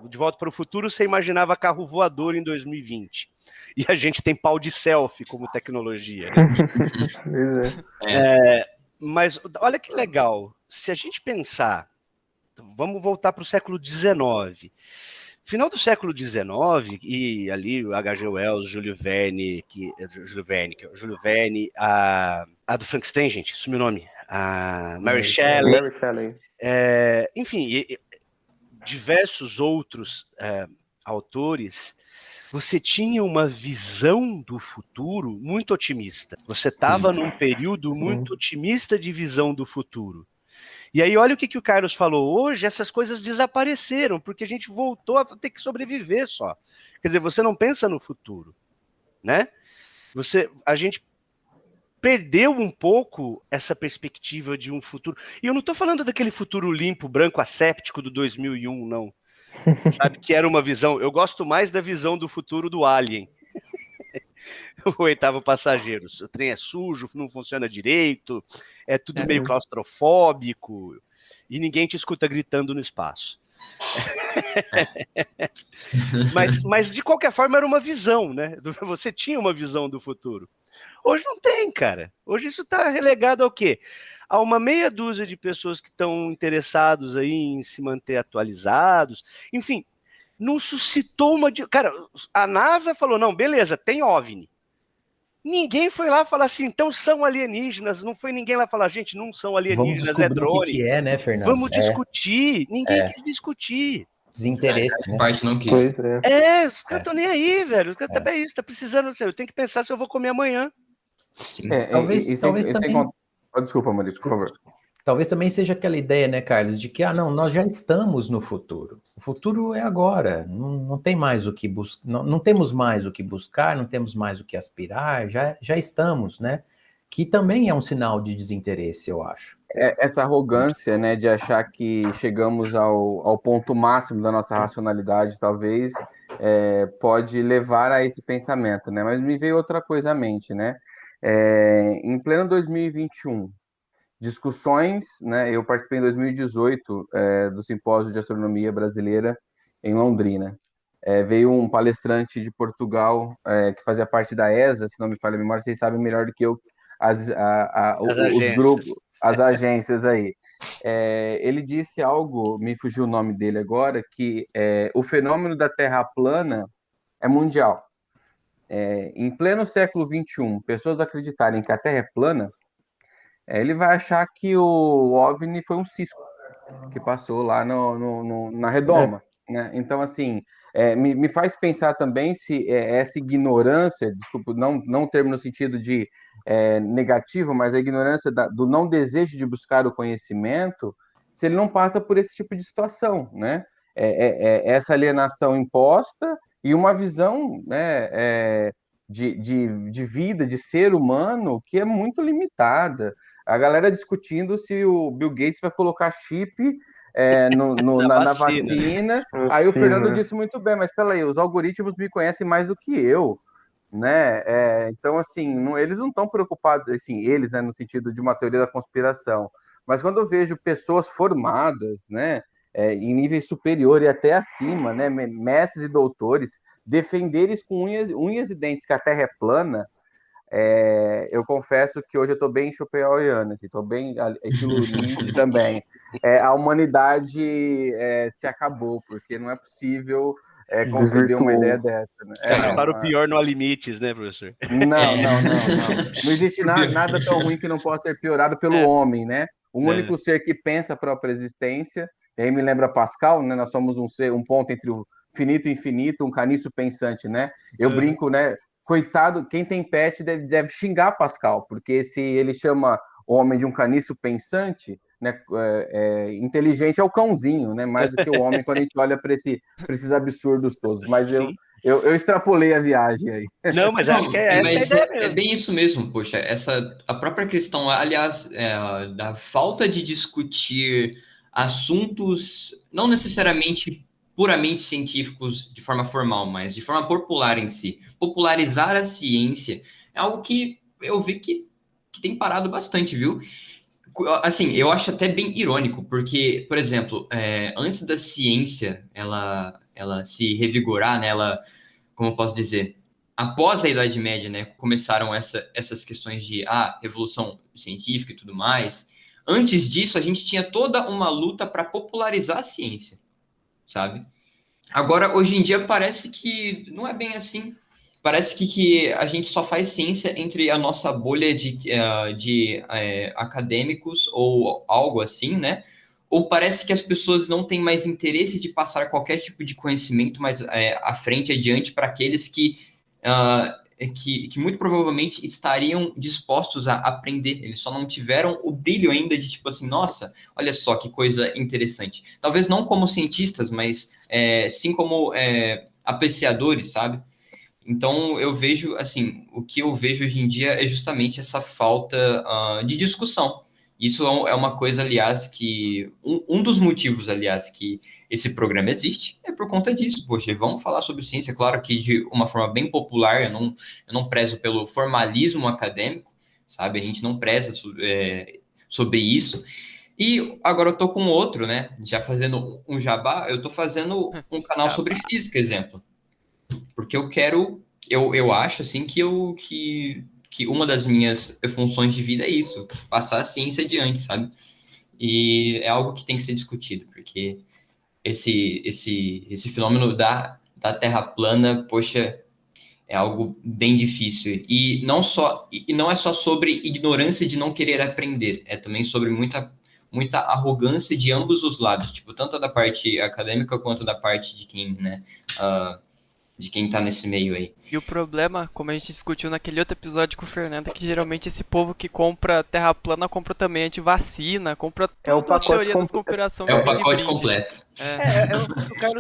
De Volta para o Futuro, você imaginava carro voador em 2020. E a gente tem pau de selfie como tecnologia. Né? Mas olha que legal. Se a gente pensar, vamos voltar para o século XIX. Final do século XIX, e ali o H.G. Wells, Júlio Verne, a do Frankenstein, gente, sumiu o nome. A Mary Shelley. Enfim, diversos outros autores, você tinha uma visão do futuro muito otimista. Você estava num período muito otimista de visão do futuro. E aí olha o que o Carlos falou, hoje essas coisas desapareceram, porque a gente voltou a ter que sobreviver só. Quer dizer, você não pensa no futuro, né? A gente perdeu um pouco essa perspectiva de um futuro. E eu não estou falando daquele futuro limpo, branco, asséptico do 2001, não. Sabe, que era uma visão... Eu gosto mais da visão do futuro do Alien. O Oitavo Passageiro. O trem é sujo, não funciona direito, é tudo meio claustrofóbico, e ninguém te escuta gritando no espaço. Mas, de qualquer forma, era uma visão, né? Você tinha uma visão do futuro. Hoje não tem, cara. Hoje isso está relegado ao quê? A uma meia dúzia de pessoas que estão interessados aí em se manter atualizados. Enfim, não suscitou uma... Cara, a NASA falou, não, beleza, tem OVNI. Ninguém foi lá falar assim, então são alienígenas. Não foi ninguém lá falar, gente, não são alienígenas, é drone. O que é, né, Fernando? Vamos discutir. Ninguém quis discutir. Desinteresse, né? Parte não quis. Os caras estão nem aí, velho. Os caras tá isso, tá precisando, eu tenho que pensar se eu vou comer amanhã. Talvez também... Desculpa, Maurício, por favor. Talvez também seja aquela ideia, né, Carlos, de que não, nós já estamos no futuro. O futuro é agora. Não tem mais o que buscar, não temos mais o que buscar, não temos mais o que aspirar, já estamos, né? Que também é um sinal de desinteresse, eu acho. Essa arrogância, né, de achar que chegamos ao ponto máximo da nossa racionalidade, talvez, pode levar a esse pensamento, né? Mas me veio outra coisa à mente, né? Em pleno 2021, discussões, né? Eu participei em 2018 do Simpósio de Astronomia Brasileira em Londrina. Veio um palestrante de Portugal que fazia parte da ESA, se não me falha a memória, vocês sabem melhor do que eu os grupos, as agências aí. Ele disse algo, me fugiu o nome dele agora, que o fenômeno da Terra plana é mundial. Em pleno século XXI, pessoas acreditarem que a Terra é plana, ele vai achar que o OVNI foi um cisco que passou lá na redoma, né? Então, assim, me faz pensar também se essa ignorância, desculpa, não termo no sentido de negativo, mas a ignorância do não desejo de buscar o conhecimento, se ele não passa por esse tipo de situação, né? Essa alienação imposta e uma visão, né, de vida, de ser humano, que é muito limitada. A galera discutindo se o Bill Gates vai colocar chip na vacina. Aí o Fernando disse muito bem, mas peraí, os algoritmos me conhecem mais do que eu, né? Então, assim, eles não estão preocupados, assim, eles, né, no sentido de uma teoria da conspiração. Mas quando eu vejo pessoas formadas, né, em níveis superior e até acima, né, mestres e doutores, defenderem com unhas e dentes que a Terra é plana, eu confesso que hoje eu estou bem schopenhaueriano, estou bem estilo Nietzsche também. A humanidade se acabou, porque não é possível conceber uma ideia dessa. Né? Para o pior não há limites, né, professor? Não. Não existe nada tão ruim que não possa ser piorado pelo homem, né? O único ser que pensa a própria existência, e aí me lembra Pascal, né? Nós somos um ponto entre o finito e infinito, um caniço pensante, né? Eu brinco, né? Coitado, quem tem pet deve xingar Pascal, porque se ele chama o homem de um caniço pensante, né, inteligente é o cãozinho, né, mais do que o homem quando a gente olha para esses absurdos todos. Mas eu extrapolei a viagem aí. Não, mas acho que essa é bem isso mesmo, poxa. A própria questão, aliás, da falta de discutir assuntos não necessariamente puramente científicos de forma formal, mas de forma popular em si. Popularizar a ciência é algo que eu vi que tem parado bastante, viu? Assim, eu acho até bem irônico, porque, por exemplo, antes da ciência ela se revigorar, né, como eu posso dizer, após a Idade Média, né, começaram essas questões de revolução científica e tudo mais. Antes disso, a gente tinha toda uma luta para popularizar a ciência, sabe? Agora, hoje em dia, parece que não é bem assim. Parece que a gente só faz ciência entre a nossa bolha de acadêmicos ou algo assim, né? Ou parece que as pessoas não têm mais interesse de passar qualquer tipo de conhecimento mais à frente, adiante, para aqueles que muito provavelmente estariam dispostos a aprender. Eles só não tiveram o brilho ainda de tipo assim, nossa, olha só que coisa interessante. Talvez não como cientistas, mas sim como apreciadores, sabe? Então, eu vejo, assim, o que eu vejo hoje em dia é justamente essa falta de discussão. Isso é uma coisa, aliás, que... Um dos motivos, aliás, que esse programa existe é por conta disso. Poxa, vamos falar sobre ciência, claro que de uma forma bem popular, eu não prezo pelo formalismo acadêmico, sabe? A gente não preza sobre isso. E agora eu tô com outro, né? Já fazendo um jabá, eu tô fazendo um canal sobre física, exemplo. Porque eu acho, assim, que uma das minhas funções de vida é isso, passar a ciência adiante, sabe? E é algo que tem que ser discutido, porque esse fenômeno da Terra plana, poxa, é algo bem difícil. E não é só sobre ignorância de não querer aprender, é também sobre muita arrogância de ambos os lados, tipo, tanto da parte acadêmica quanto da parte de quem, né, de quem tá nesse meio aí. E o problema, como a gente discutiu naquele outro episódio com o Fernando, é que geralmente esse povo que compra terra plana compra também antivacina, compra todas as teorias das conspiração. É o pacote completo.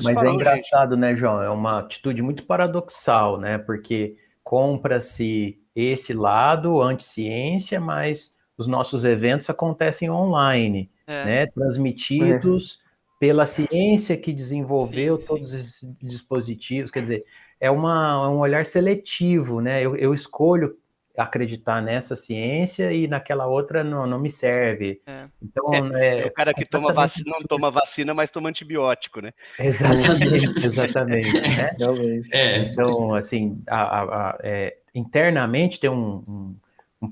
Mas é engraçado, né, João? É uma atitude muito paradoxal, né? Porque compra-se esse lado, anti-ciência, mas os nossos eventos acontecem online, né? Transmitidos pela ciência que desenvolveu todos esses dispositivos, quer dizer, é um olhar seletivo, né? Eu escolho acreditar nessa ciência e naquela outra não me serve. Então, o cara que toma vacina, não toma vacina, mas toma antibiótico, né? Exatamente. Né? Então, assim, internamente tem um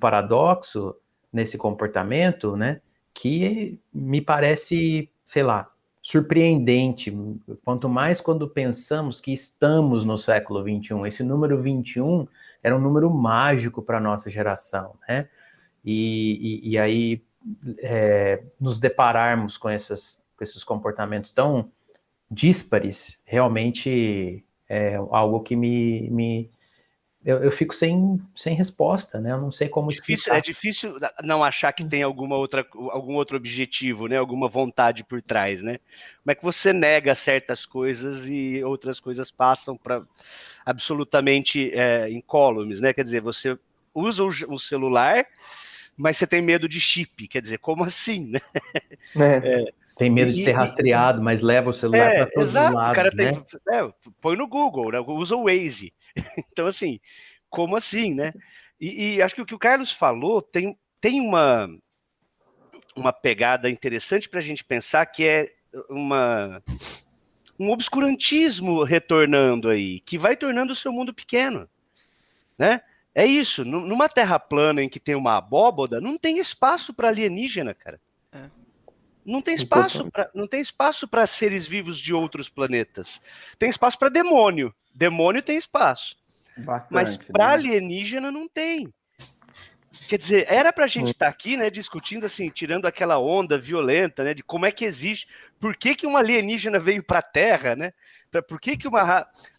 paradoxo nesse comportamento, né, que me parece, sei lá, surpreendente, quanto mais quando pensamos que estamos no século XXI. Esse número 21 era um número mágico para a nossa geração, né? E aí nos depararmos com esses comportamentos tão díspares, realmente é algo que eu fico sem resposta, né? Eu não sei como explicar. É difícil não achar que tem algum outro objetivo, né? Alguma vontade por trás, né? Como é que você nega certas coisas e outras coisas passam para absolutamente incólumes, né? Quer dizer, você usa o celular, mas você tem medo de chip. Quer dizer, como assim, né? Tem medo de ser rastreado, mas leva o celular para todos os lados, o cara né? Põe no Google, né? Usa o Waze. Então, assim, como assim, né? E acho que o que o Carlos falou tem uma pegada interessante para a gente pensar, que é um obscurantismo retornando aí, que vai tornando o seu mundo pequeno, né? É isso, numa terra plana em que tem uma abóboda, não tem espaço para alienígena, cara. Não tem espaço para seres vivos de outros planetas. Tem espaço para demônio. Demônio tem espaço. Bastante, mas para né? alienígena não tem. Quer dizer, era para a gente estar aqui, né, discutindo assim, tirando aquela onda violenta, né, de como é que existe, por que um alienígena veio para a Terra, né? Por que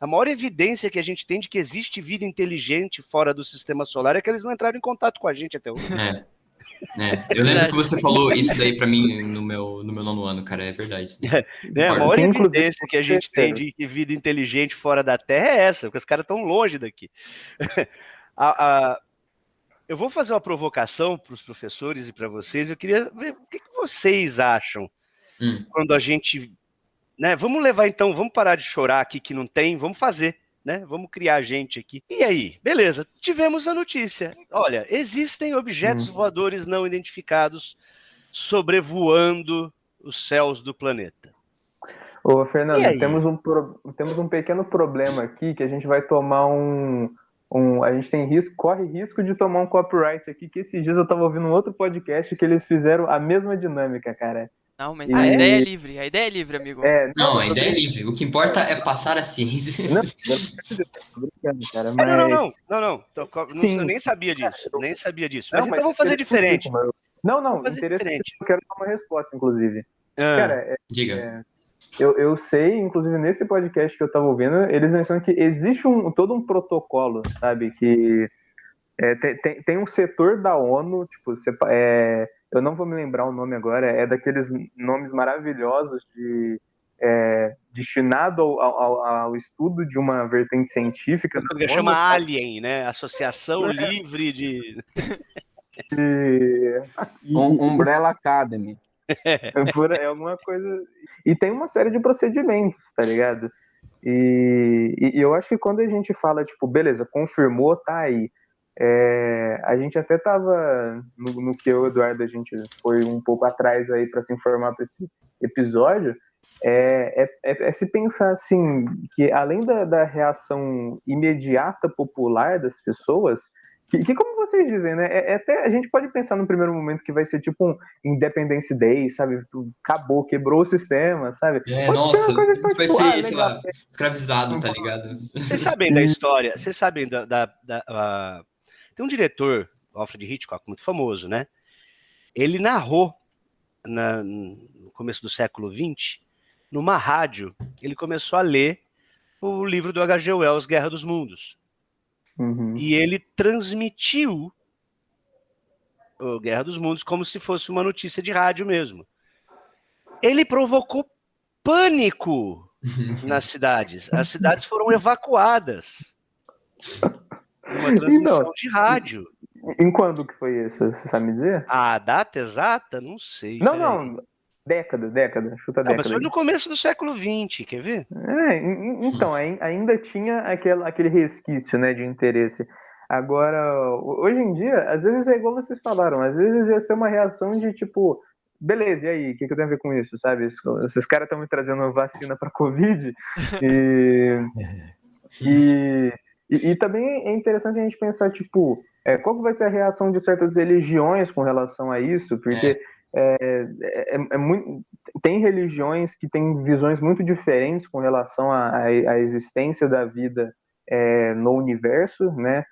a maior evidência que a gente tem de que existe vida inteligente fora do sistema solar é que eles não entraram em contato com a gente até hoje. Eu lembro que você falou isso daí pra mim no meu 9º ano, cara, é verdade. A maior evidência que a gente tem de vida inteligente fora da Terra é essa, porque os caras estão longe daqui. Eu vou fazer uma provocação para os professores e para vocês, eu queria ver o que vocês acham quando a gente... né, vamos levar então, vamos parar de chorar aqui que não tem, vamos fazer. Né? Vamos criar a gente aqui. E aí, beleza, tivemos a notícia. Olha, existem objetos voadores não identificados sobrevoando os céus do planeta. Ô, Fernando, temos um pequeno problema aqui, que a gente vai tomar a gente corre risco de tomar um copyright aqui, que esses dias eu tava ouvindo um outro podcast que eles fizeram a mesma dinâmica, cara. Não, mas a ideia é livre, amigo. Não, a ideia é livre. O que importa é passar a ciência. Não, tô brincando, cara. Mas... Não. Eu nem sabia disso. Mas então vamos fazer diferente. Não, interessante. Eu quero dar uma resposta, inclusive. Cara, diga. Eu sei, inclusive nesse podcast que eu tava ouvindo, eles mencionam que existe todo um protocolo, sabe? Que tem um setor da ONU, tipo, eu não vou me lembrar o nome agora, é daqueles nomes maravilhosos destinado ao estudo de uma vertente científica. Chama Alien, né? Associação Livre de... Umbrella Academy. É alguma coisa... E tem uma série de procedimentos, tá ligado? E eu acho que quando a gente fala, tipo, beleza, confirmou, tá aí. A gente até tava no que eu e o Eduardo, a gente foi um pouco atrás aí para se informar para esse episódio, se pensar assim, que além da reação imediata popular das pessoas, que como vocês dizem, né, até a gente pode pensar no primeiro momento que vai ser tipo um Independence Day, sabe, acabou, quebrou o sistema, sabe? Nossa, vai ser, sei lá, escravizado, tá ligado? Vocês sabem da história, vocês sabem tem um diretor, Alfred Hitchcock, muito famoso, né? Ele narrou, no começo do século XX, numa rádio, ele começou a ler o livro do H.G. Wells, Guerra dos Mundos. E ele transmitiu o Guerra dos Mundos como se fosse uma notícia de rádio mesmo. Ele provocou pânico nas cidades. As cidades foram evacuadas. Uma transmissão de rádio. Em quando que foi isso? Você sabe me dizer? A data exata? Não sei. Não. Década. Chuta década. Mas foi no começo do século XX, quer ver? Então, ainda tinha aquele resquício, né, de interesse. Agora, hoje em dia, às vezes é igual vocês falaram, às vezes ia ser uma reação de tipo, beleza, e aí, o que eu tenho a ver com isso, sabe? Esses caras estão me trazendo vacina para Covid e também é interessante a gente pensar, tipo, qual que vai ser a reação de certas religiões com relação a isso, porque tem religiões que têm visões muito diferentes com relação à existência da vida no universo, né?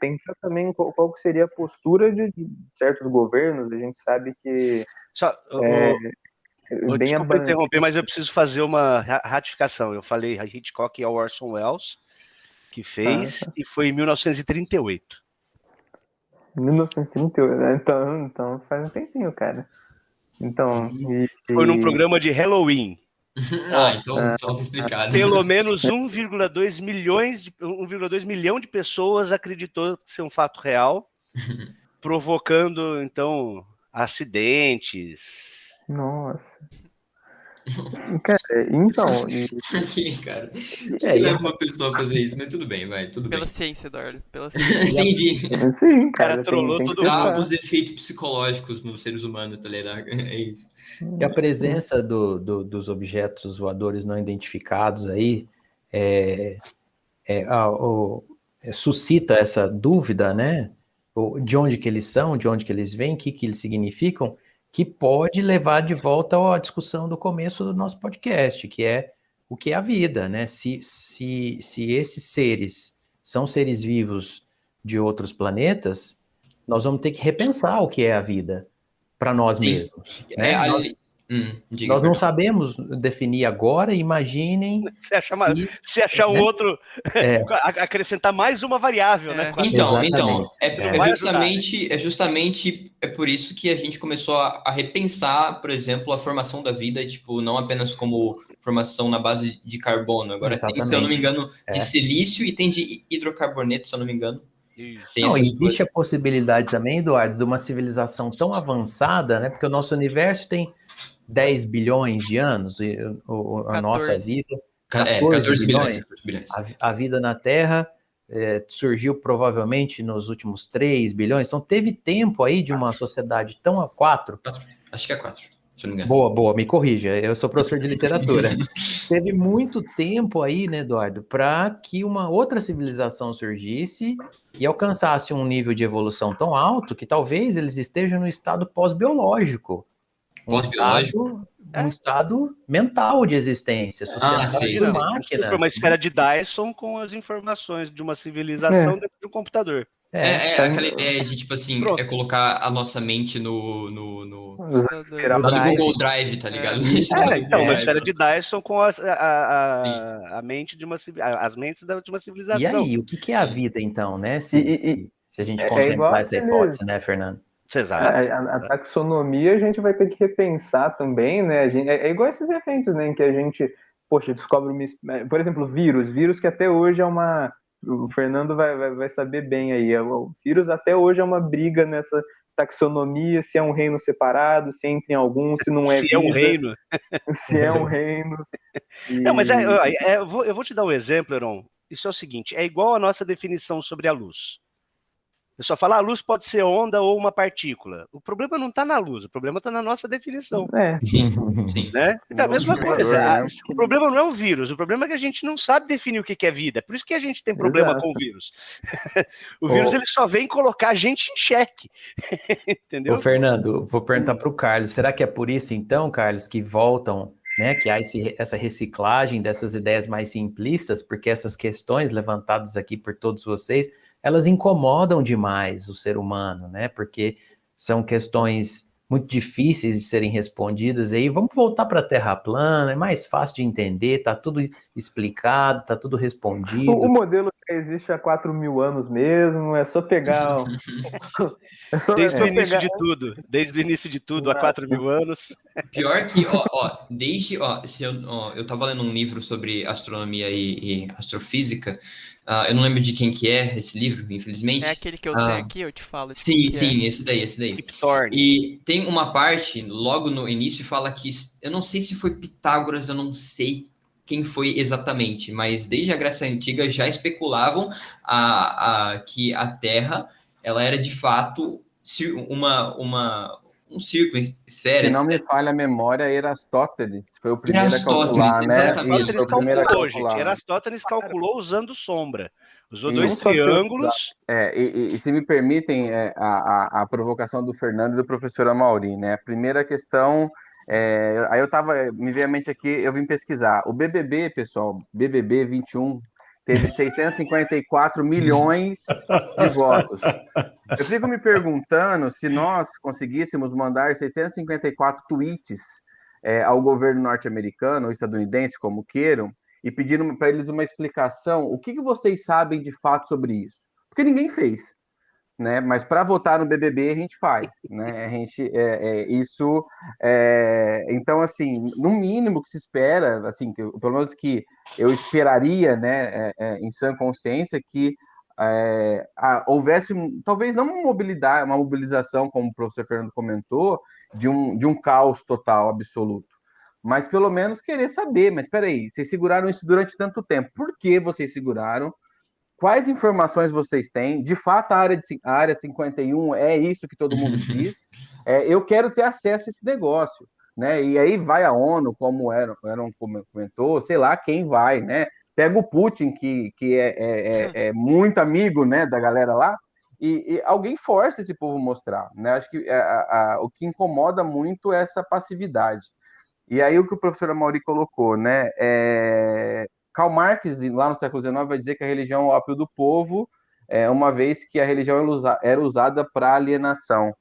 Pensar também qual que seria a postura de certos governos. A gente sabe que desculpa interromper, mas eu preciso fazer uma ratificação. Eu falei Hitchcock é o Orson Welles que fez, e foi em 1938. 1938, então faz um tempinho, cara. Então, foi num programa de Halloween. Então tá explicado. Pelo menos 1,2 milhão de pessoas acreditou ser um fato real, provocando, então, acidentes. Nossa. Cara, então... cara, que leva uma pessoa a fazer isso? Mas tudo bem, tudo pela bem. ciência, Eduardo, pela ciência. Entendi. Sim, o cara trollou todo mundo. Os efeitos psicológicos nos seres humanos, tá ligado? É isso. E a presença dos objetos voadores não identificados aí suscita essa dúvida, né? De onde que eles são, de onde que eles vêm, o que eles significam, que pode levar de volta à discussão do começo do nosso podcast, que é o que é a vida, né? Se esses seres são seres vivos de outros planetas, nós vamos ter que repensar o que é a vida para nós mesmos. Né? Nós não sabemos definir agora, imaginem... Se achar um outro... acrescentar mais uma variável, né? Então, é justamente por isso que a gente começou a repensar, por exemplo, a formação da vida, tipo, não apenas como formação na base de carbono. Agora tem, se eu não me engano, de silício e tem de hidrocarboneto, se eu não me engano. Não, existe a possibilidade também, Eduardo, de uma civilização tão avançada, né? Porque o nosso universo tem 10 bilhões de anos, a nossa vida... 14 bilhões. A vida na Terra surgiu provavelmente nos últimos 3 bilhões, então teve tempo aí de uma sociedade tão a 4. Acho que é 4, se não me engano. Boa, me corrija, eu sou professor de literatura. Teve muito tempo aí, né, Eduardo, para que uma outra civilização surgisse e alcançasse um nível de evolução tão alto que talvez eles estejam no estado pós-biológico. Um estado mental de existência, sustentado por máquinas. Uma esfera de Dyson com as informações de uma civilização dentro de um computador. Aquela ideia de, tipo assim, colocar a nossa mente no Google Drive, tá ligado? Então, uma esfera de Dyson com a mente de as mentes de uma civilização. E aí, o que é a vida, então, né? Se a gente contemplar essa hipótese, né, Fernando? A taxonomia a gente vai ter que repensar também, né? É igual esses eventos, né? Em que a gente, descobre por exemplo, vírus que até hoje é uma... O Fernando vai saber bem aí. O vírus até hoje é uma briga nessa taxonomia, se é um reino separado, se entra em algum, se não é vida, é um reino. Se é um reino. Não, mas eu vou te dar um exemplo, Heron. Isso é o seguinte, é igual a nossa definição sobre a luz. Eu só falo, a luz pode ser onda ou uma partícula. O problema não está na luz, o problema está na nossa definição. Sim. Né? Então, a mesma coisa. O problema não é o vírus, o problema é que a gente não sabe definir o que é vida. Por isso que a gente tem problema com o vírus. O vírus ele só vem colocar a gente em xeque. Entendeu? Ô, Fernando, vou perguntar para o Carlos. Será que é por isso, então, Carlos, que voltam, né, que há essa reciclagem dessas ideias mais simplistas, porque essas questões levantadas aqui por todos vocês, elas incomodam demais o ser humano, né? Porque são questões muito difíceis de serem respondidas. Aí vamos voltar para a Terra plana, é mais fácil de entender, tá tudo explicado, tá tudo respondido. O modelo já existe há 4.000 anos mesmo, é só pegar... Desde o início de tudo, há 4.000 anos. Pior que, eu tava lendo um livro sobre astronomia e astrofísica. Eu não lembro de quem que é esse livro, infelizmente. É aquele que eu tenho aqui, eu te falo. Sim, esse daí. E tem uma parte, logo no início, fala que... Eu não sei se foi Pitágoras, eu não sei quem foi exatamente, mas desde a Grécia Antiga já especulavam que a Terra ela era de fato um círculo, esfera, Se não me etc. falha a memória, Erastóteles foi o primeiro a Aristóteles, calcular, né? Isso, exatamente. foi Aristóteles o primeiro a calculou, gente. calcular. Aristóteles calculou usando sombra. Usou E dois não só triângulos. E se me permitem a provocação do Fernando e do professor Amaury, né? A primeira questão, aí me veio à mente aqui, eu vim pesquisar. O BBB, pessoal, BBB 21, teve 654 milhões de votos. Eu fico me perguntando se nós conseguíssemos mandar 654 tweets ao governo norte-americano ou estadunidense, como queiram, e pedindo para eles uma explicação, o que vocês sabem de fato sobre isso? Porque ninguém fez, né? Mas para votar no BBB a gente faz, né? A gente então assim, no mínimo que se espera, assim, pelo menos que eu esperaria, né, em sã consciência, que houvesse talvez não uma mobilização, como o professor Fernando comentou, de um caos total, absoluto. Mas pelo menos querer saber, mas espera aí, vocês seguraram isso durante tanto tempo, por que vocês seguraram? Quais informações vocês têm? De fato, a área 51 é isso que todo mundo diz? Eu quero ter acesso a esse negócio, né? E aí vai a ONU, como Aaron comentou, sei lá quem vai, né? Pega o Putin, que é muito amigo, né, da galera lá, e alguém força esse povo a mostrar, né? Acho que o que incomoda muito é essa passividade. E aí o que o professor Amaury colocou, né? Karl Marx, lá no século XIX, vai dizer que a religião é o ópio do povo, uma vez que a religião era usada para alienação.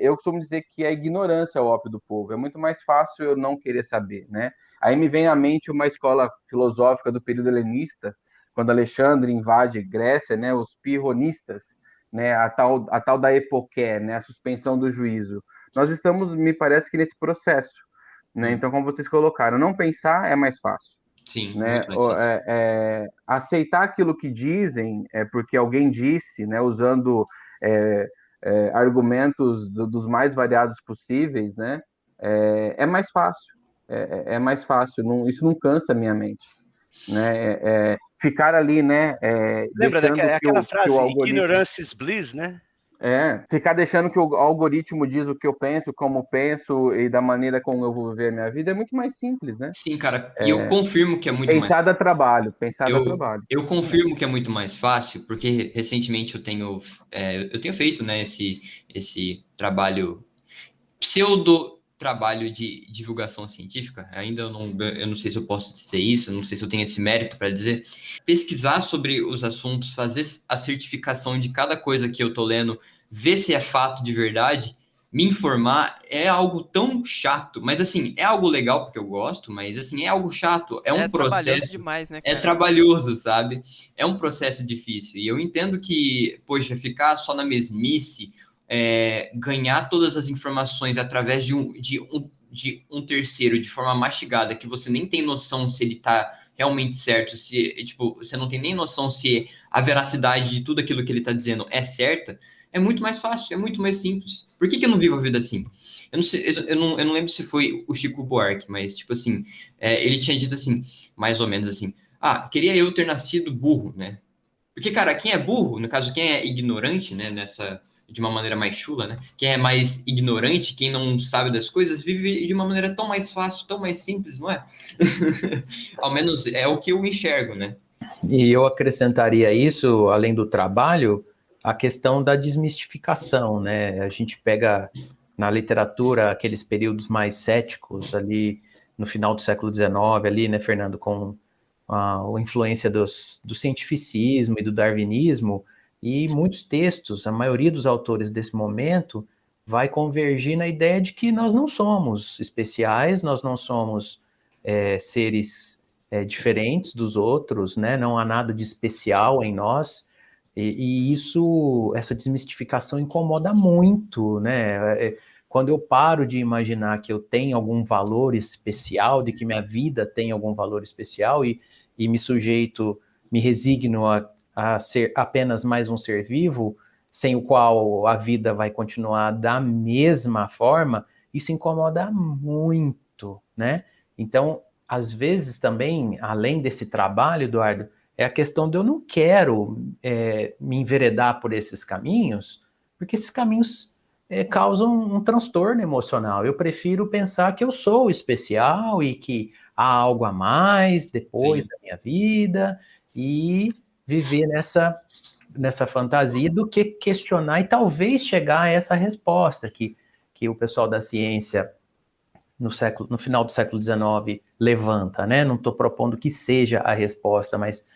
Eu costumo dizer que a ignorância é o ópio do povo. É muito mais fácil eu não querer saber, né? Aí me vem à mente uma escola filosófica do período helenista, quando Alexandre invade Grécia, né? Os pirronistas, né? A tal da epoqué, né? A suspensão do juízo. Nós estamos, me parece que nesse processo, né? Então, como vocês colocaram, não pensar é mais fácil. Sim, Né? muito mais fácil. Aceitar aquilo que dizem porque alguém disse, né? Usando argumentos dos mais variados possíveis, né? É mais fácil. É mais fácil. Isso não cansa a minha mente, né? Ficar ali, né? Lembra Deixando que daquela que o frase, algoritmo ignorance is bliss, né? ficar deixando que o algoritmo diz o que eu penso, como penso e da maneira como eu vou viver a minha vida é muito mais simples, né? Sim, cara, e eu confirmo que é muito mais Pensar dá trabalho, Eu confirmo que é muito mais fácil, porque recentemente eu tenho feito, né, esse trabalho, pseudo trabalho de divulgação científica. Ainda eu não sei se eu posso dizer isso, eu não sei se eu tenho esse mérito para dizer. Pesquisar sobre os assuntos, fazer a certificação de cada coisa que eu tô lendo, ver se é fato de verdade. Me informar é algo tão chato, mas assim, é algo legal porque eu gosto, mas assim, é algo chato, é um trabalhoso processo, demais, né, é cara? trabalhoso, sabe? É um processo difícil. E eu entendo que, poxa, ficar só na mesmice, ganhar todas as informações através de um terceiro de forma mastigada, que você nem tem noção se ele tá realmente certo, se, tipo, você não tem nem noção se a veracidade de tudo aquilo que ele tá dizendo é certa, é muito mais fácil, é muito mais simples. Por que eu não vivo a vida assim? Eu não sei, eu não lembro se foi o Chico Buarque, mas, tipo assim, ele tinha dito assim, mais ou menos assim, queria eu ter nascido burro, né? Porque, cara, quem é burro, no caso, quem é ignorante, né, de uma maneira mais chula, né? Quem é mais ignorante, quem não sabe das coisas, vive de uma maneira tão mais fácil, tão mais simples, não é? Ao menos é o que eu enxergo, né? E eu acrescentaria isso, além do trabalho, a questão da desmistificação, né? A gente pega na literatura aqueles períodos mais céticos ali no final do século XIX, ali, né, Fernando, com a influência do cientificismo e do darwinismo, e muitos textos, a maioria dos autores desse momento vai convergir na ideia de que nós não somos especiais, nós não somos seres diferentes dos outros, né? Não há nada de especial em nós, e essa desmistificação incomoda muito, né? Quando eu paro de imaginar que eu tenho algum valor especial, de que minha vida tem algum valor especial e me resigno a ser apenas mais um ser vivo, sem o qual a vida vai continuar da mesma forma, isso incomoda muito, né? Então, às vezes também, além desse trabalho, Eduardo, é a questão de eu não quero me enveredar por esses caminhos, porque esses caminhos causam um transtorno emocional. Eu prefiro pensar que eu sou especial e que há algo a mais depois da minha vida e viver nessa fantasia do que questionar e talvez chegar a essa resposta que o pessoal da ciência no final do século XIX levanta, né? Não estou propondo que seja a resposta, mas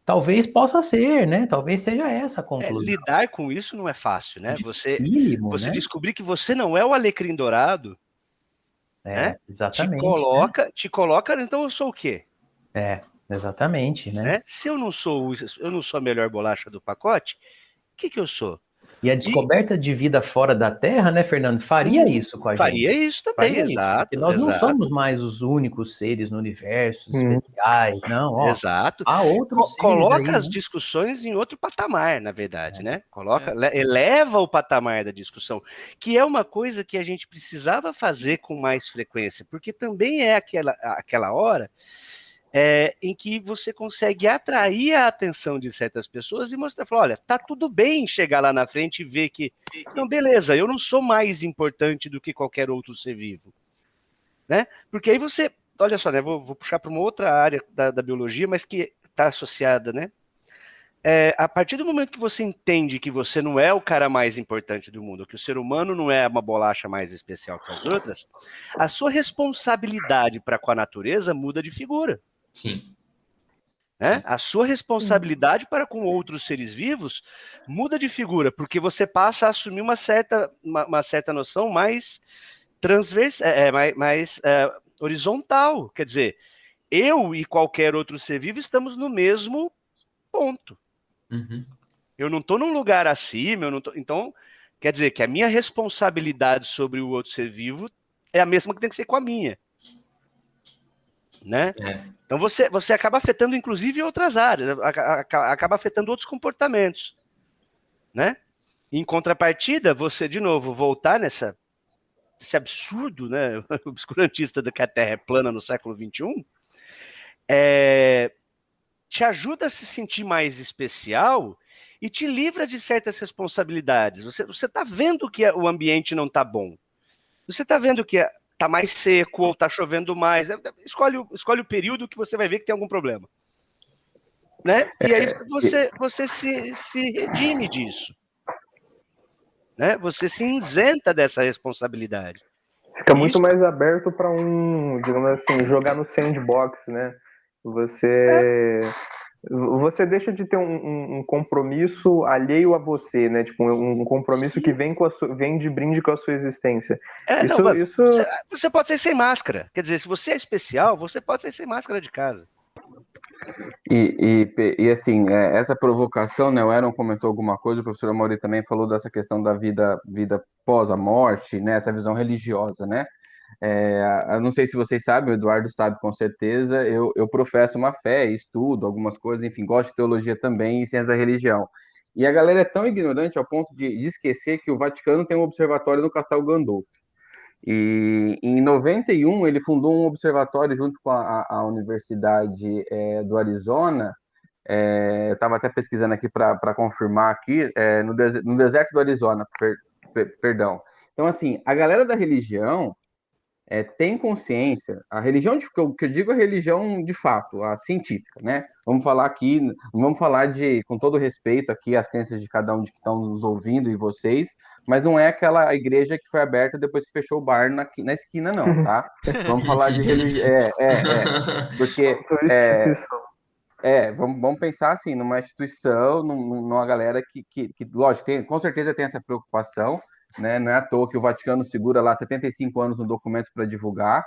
talvez possa ser, né? Talvez seja essa a conclusão. Lidar com isso não é fácil, né? Você né? descobrir que você não é o alecrim dourado, né? Exatamente. Te coloca, então eu sou o quê? Exatamente, né? Se eu não sou a melhor bolacha do pacote, o que eu sou? E a descoberta de vida fora da Terra, né, Fernando, faria isso com a gente. Faria isso também, exato. Porque nós não somos mais os únicos seres no universo especiais, não. Ó, exato. Há outros coloca seres aí, as discussões em outro patamar, na verdade, né? Eleva o patamar da discussão, que é uma coisa que a gente precisava fazer com mais frequência, porque também é aquela hora em que você consegue atrair a atenção de certas pessoas e mostrar, falar, olha, tá tudo bem chegar lá na frente e ver que, não, beleza, eu não sou mais importante do que qualquer outro ser vivo, né? Porque aí você, olha só, né, vou puxar para uma outra área da biologia, mas que está associada, né? A partir do momento que você entende que você não é o cara mais importante do mundo, que o ser humano não é uma bolacha mais especial que as outras, a sua responsabilidade para com a natureza muda de figura. Sim. Né? A sua responsabilidade para com outros seres vivos muda de figura, porque você passa a assumir uma certa noção mais transversal, mais horizontal. Quer dizer, eu e qualquer outro ser vivo estamos no mesmo ponto. Uhum. Eu não estou num lugar acima, então, quer dizer que a minha responsabilidade sobre o outro ser vivo é a mesma que tem que ser com a minha. Né? Então você acaba afetando inclusive outras áreas, acaba afetando outros comportamentos, né? Em contrapartida, você de novo voltar esse absurdo, né, obscurantista de que a Terra é plana no século XXI, te ajuda a se sentir mais especial e te livra de certas responsabilidades. Você está vendo que o ambiente não está bom, você está vendo que tá mais seco ou tá chovendo mais. Escolhe o período que você vai ver que tem algum problema. Né? E aí você se redime disso. Né? Você se isenta dessa responsabilidade. Fica muito mais aberto para digamos assim, jogar no sandbox, né? Você deixa de ter um compromisso alheio a você, né? Tipo, um compromisso que vem de brinde com a sua existência. Você pode ser sem máscara. Quer dizer, se você é especial, você pode ser sem máscara de casa. E assim, essa provocação, né? O Aaron comentou alguma coisa, o professor Amaury também falou dessa questão da vida pós a morte, né? Essa visão religiosa, né? Eu não sei se vocês sabem, o Eduardo sabe com certeza, eu professo uma fé, estudo algumas coisas, enfim, gosto de teologia também e ciência da religião. E a galera é tão ignorante ao ponto de esquecer que o Vaticano tem um observatório no Castelo Gandolfo. E em 91 ele fundou um observatório junto com a Universidade do Arizona. Eu estava até pesquisando aqui para confirmar aqui, no deserto do Arizona, perdão. Então, assim, a galera da religião tem consciência, a religião, que eu digo a religião de fato, a científica, né? Vamos falar com todo respeito aqui às crenças de cada um de que estão nos ouvindo e vocês, mas não é aquela igreja que foi aberta depois que fechou o bar na esquina, não, tá? Vamos falar de religião, porque vamos pensar assim, numa instituição, numa galera que lógico, com certeza tem essa preocupação, né? Não é à toa que o Vaticano segura lá 75 anos no documento para divulgar,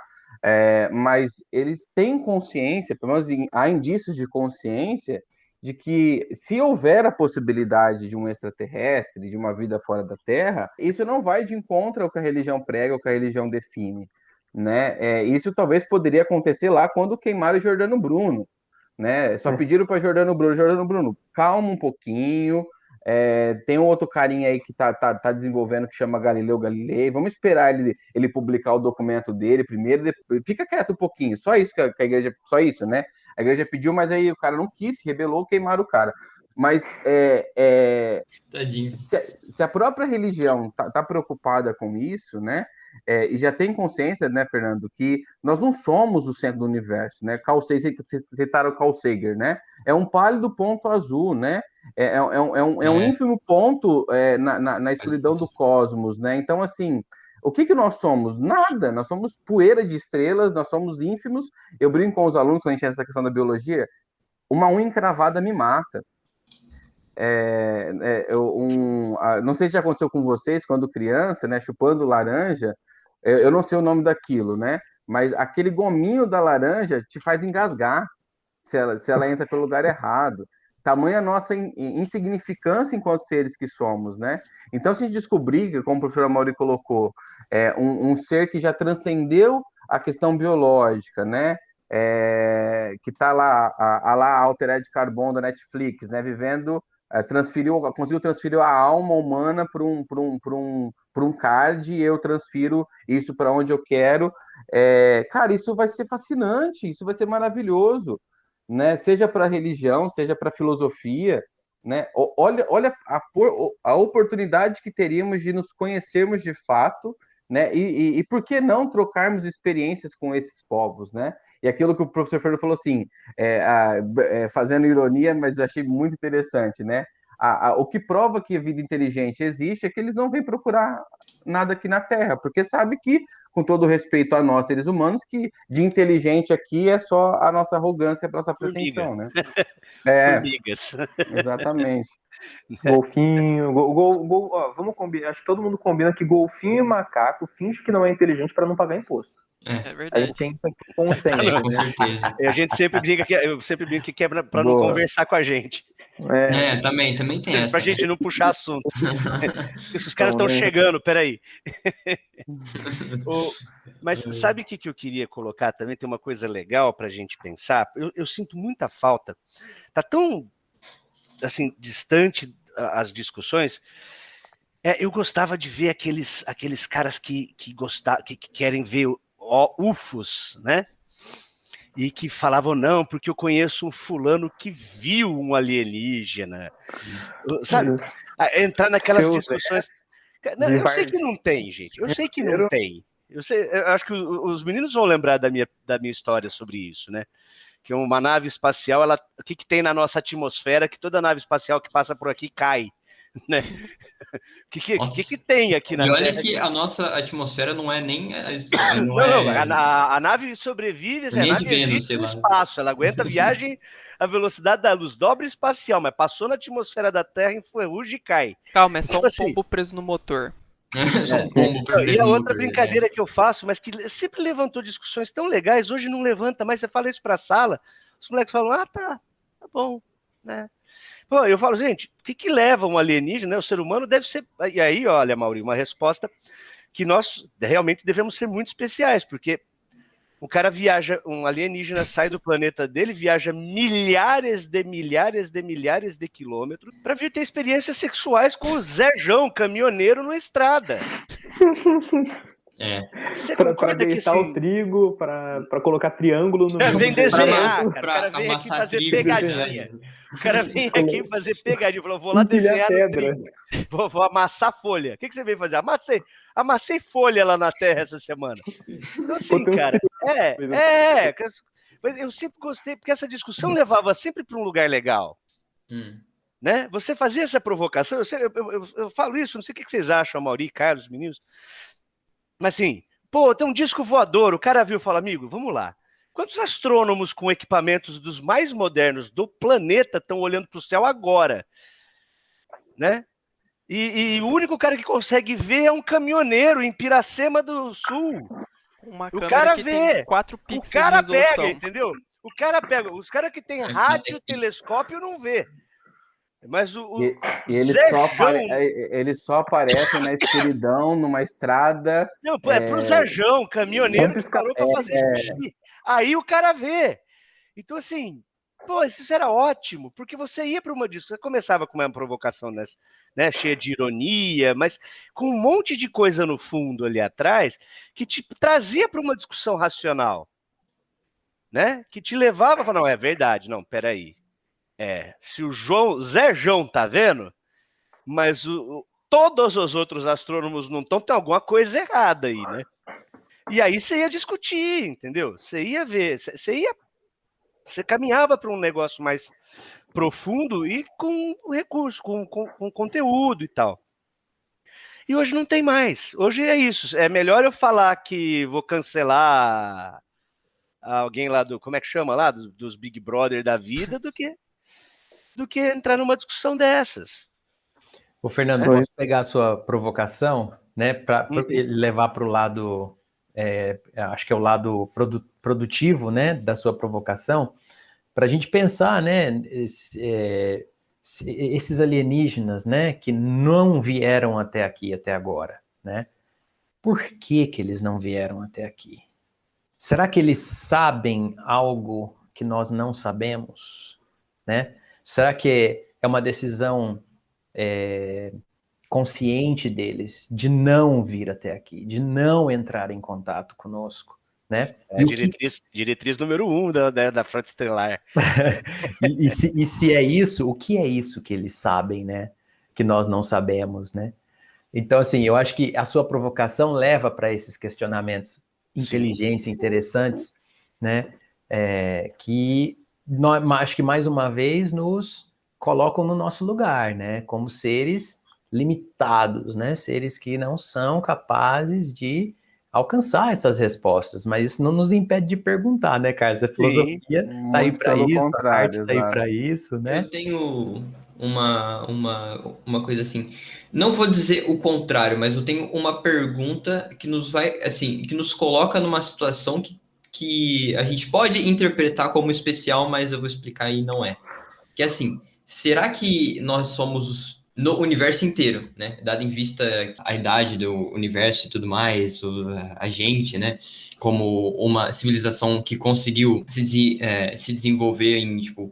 mas eles têm consciência, pelo menos há indícios de consciência, de que se houver a possibilidade de um extraterrestre, de uma vida fora da Terra, isso não vai de encontro ao que a religião prega, ao que a religião define, né? Isso talvez poderia acontecer lá quando queimaram o Giordano Bruno, né? Só pediram para Giordano Bruno, calma um pouquinho, Tem um outro carinha aí que tá desenvolvendo, que chama Galileu Galilei. Vamos esperar ele publicar o documento dele primeiro. Fica quieto um pouquinho. Só isso que a igreja... Só isso, né? A igreja pediu, mas aí o cara não quis, se rebelou, queimaram o cara. Mas se a própria religião tá preocupada com isso, né? E já tem consciência, né, Fernando, que nós não somos o centro do universo, né? Carl Sagan, vocês citaram Carl Sagan, né? É um pálido ponto azul, né? É um ínfimo ponto na escuridão do cosmos, né? Então, assim, o que nós somos? Nada. Nós somos poeira de estrelas, nós somos ínfimos. Eu brinco com os alunos quando a gente tem essa questão da biologia. Uma unha encravada me mata. Não sei se já aconteceu com vocês quando criança, né? Chupando laranja. Eu não sei o nome daquilo, né? Mas aquele gominho da laranja te faz engasgar se ela entra pelo lugar errado. Tamanha nossa insignificância enquanto seres que somos, né? Então, se a gente descobrir, como o professor Amaury colocou, um ser que já transcendeu a questão biológica, né? Que está lá, a Altered Carbon da Netflix, né? Vivendo, conseguiu transferir a alma humana para um card, e eu transfiro isso para onde eu quero. Cara, isso vai ser fascinante, isso vai ser maravilhoso, né? Seja para a religião, seja para a filosofia, né? Olha a oportunidade que teríamos de nos conhecermos de fato, né? E por que não trocarmos experiências com esses povos, né? E aquilo que o professor Fernando falou assim, fazendo ironia, mas eu achei muito interessante, né? O que prova que a vida inteligente existe é que eles não vêm procurar nada aqui na Terra, porque sabe que, com todo respeito a nós, seres humanos, que de inteligente aqui é só a nossa arrogância, a nossa pretensão, né? Formigas. Exatamente. Golfinho, vamos combinar. Acho que todo mundo combina que golfinho e macaco finge que não é inteligente para não pagar imposto. É A verdade. gente tem consenso, Com certeza. A gente sempre brinca que é para não conversar com a gente. Também tem essa. Pra gente não puxar assunto. Os caras estão chegando, peraí. Mas sabe o que eu queria colocar também? Tem uma coisa legal pra gente pensar. Eu sinto muita falta. Tá tão assim, distante as discussões. Eu gostava de ver aqueles caras que querem ver UFOs, né? E que falavam, não, porque eu conheço um fulano que viu um alienígena. Sabe? Entrar naquelas discussões. Eu sei que não tem, gente. Eu sei que não tem. Eu acho que os meninos vão lembrar da minha história sobre isso, né? Que uma nave espacial, o que tem na nossa atmosfera, que toda nave espacial que passa por aqui cai, né? O que tem aqui na Terra? E olha que a nossa atmosfera não é nem... A nave sobrevive, a nave existe no espaço, ela aguenta a viagem à velocidade da luz, dobra espacial, mas passou na atmosfera da Terra, enferruja e cai. Calma, é só um pombo preso no motor. E a outra brincadeira que eu faço, mas que sempre levantou discussões tão legais, hoje não levanta mais, você fala isso pra sala, os moleques falam, tá bom, né? Pô, eu falo, gente, o que leva um alienígena, né? O ser humano deve ser... E aí, olha, Mauri, uma resposta que nós realmente devemos ser muito especiais, porque o cara viaja, um alienígena sai do planeta dele, viaja milhares de quilômetros para vir ter experiências sexuais com o Zerjão, caminhoneiro na estrada. Você concorda que o trigo, para colocar triângulo no... Vem desenhar, cara. O cara vem aqui fazer pegadinha. O cara vem aqui fazer pegadinha. Falou, vou lá desenhar no trigo. Vou amassar folha. O que você veio fazer? Amassei folha lá na terra essa semana. Então, assim, cara, mas eu sempre gostei, porque essa discussão levava sempre para um lugar legal. Né? Você fazia essa provocação, eu falo isso, não sei o que vocês acham, Mauri, Carlos, meninos. Mas assim, tem um disco voador, o cara viu e fala, amigo, vamos lá. Quantos astrônomos com equipamentos dos mais modernos do planeta estão olhando para o céu agora? Né? E o único cara que consegue ver é um caminhoneiro em Piracema do Sul. Uma o cara que vê, tem 4 pixels o cara de resolução. pega, entendeu? O cara pega, os caras que tem rádio, telescópio não vê. Mas eles só aparecem na escuridão, numa estrada. Não, pro Zerjão, caminhoneiro que falou para fazer xixi. Aí o cara vê. Então, assim, Pô, isso era ótimo, porque você ia para uma discussão, você começava com uma provocação nessa, né, cheia de ironia, mas com um monte de coisa no fundo ali atrás que te trazia para uma discussão racional, né? Que te levava a falar, não, é verdade, não, peraí. Se o Zé João tá vendo, mas todos os outros astrônomos não estão, tem alguma coisa errada aí, né? E aí você ia discutir, entendeu? Você ia ver, você caminhava para um negócio mais profundo e com recurso, com conteúdo e tal. E hoje não tem mais. Hoje é isso. É melhor eu falar que vou cancelar alguém lá do, como é que chama lá, dos Big Brother da vida, do que entrar numa discussão dessas. Ô, Fernando, posso pegar a sua provocação, né, para levar para o lado, acho que é o lado produtivo, né, da sua provocação, para a gente pensar, né, esses alienígenas, né, que não vieram até aqui, até agora, né? Por que eles não vieram até aqui? Será que eles sabem algo que nós não sabemos, né? Será que é uma decisão consciente deles de não vir até aqui, de não entrar em contato conosco, né? Diretriz número 1 da Frota Estelar. e se é isso, o que é isso que eles sabem, né? Que nós não sabemos, né? Então, assim, eu acho que a sua provocação leva para esses questionamentos inteligentes, interessantes, né? Que acho que mais uma vez nos colocam no nosso lugar, né? Como seres limitados, né? Seres que não são capazes de alcançar essas respostas, mas isso não nos impede de perguntar, né, Carlos? A filosofia está aí para isso, a arte está aí para isso, né? Eu tenho uma coisa assim, não vou dizer o contrário, mas eu tenho uma pergunta que nos vai, assim, que nos coloca numa situação que a gente pode interpretar como especial, mas eu vou explicar e não é. Que é assim, será que nós somos no universo inteiro, né? Dado em vista a idade do universo e tudo mais, a gente, né? Como uma civilização que conseguiu se desenvolver em, tipo,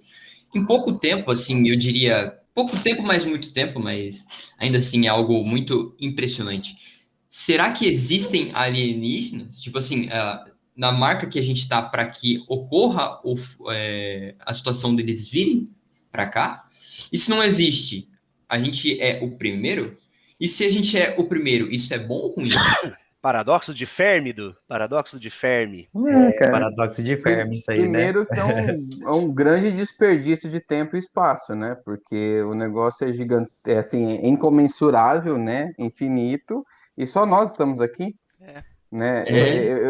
em pouco tempo, assim, eu diria, pouco tempo, mas muito tempo, mas ainda assim é algo muito impressionante. Será que existem alienígenas? Tipo assim, na marca que a gente está para que ocorra a situação deles virem para cá? E se não existe, a gente é o primeiro? E se a gente é o primeiro, isso é bom ou ruim? Paradoxo de Fermi, paradoxo de Fermi. Paradoxo de Fermi, isso aí, Primeiro né? que é um grande desperdício de tempo e espaço, né? Porque o negócio é gigante, assim, é incomensurável, né? Infinito, e só nós estamos aqui, né?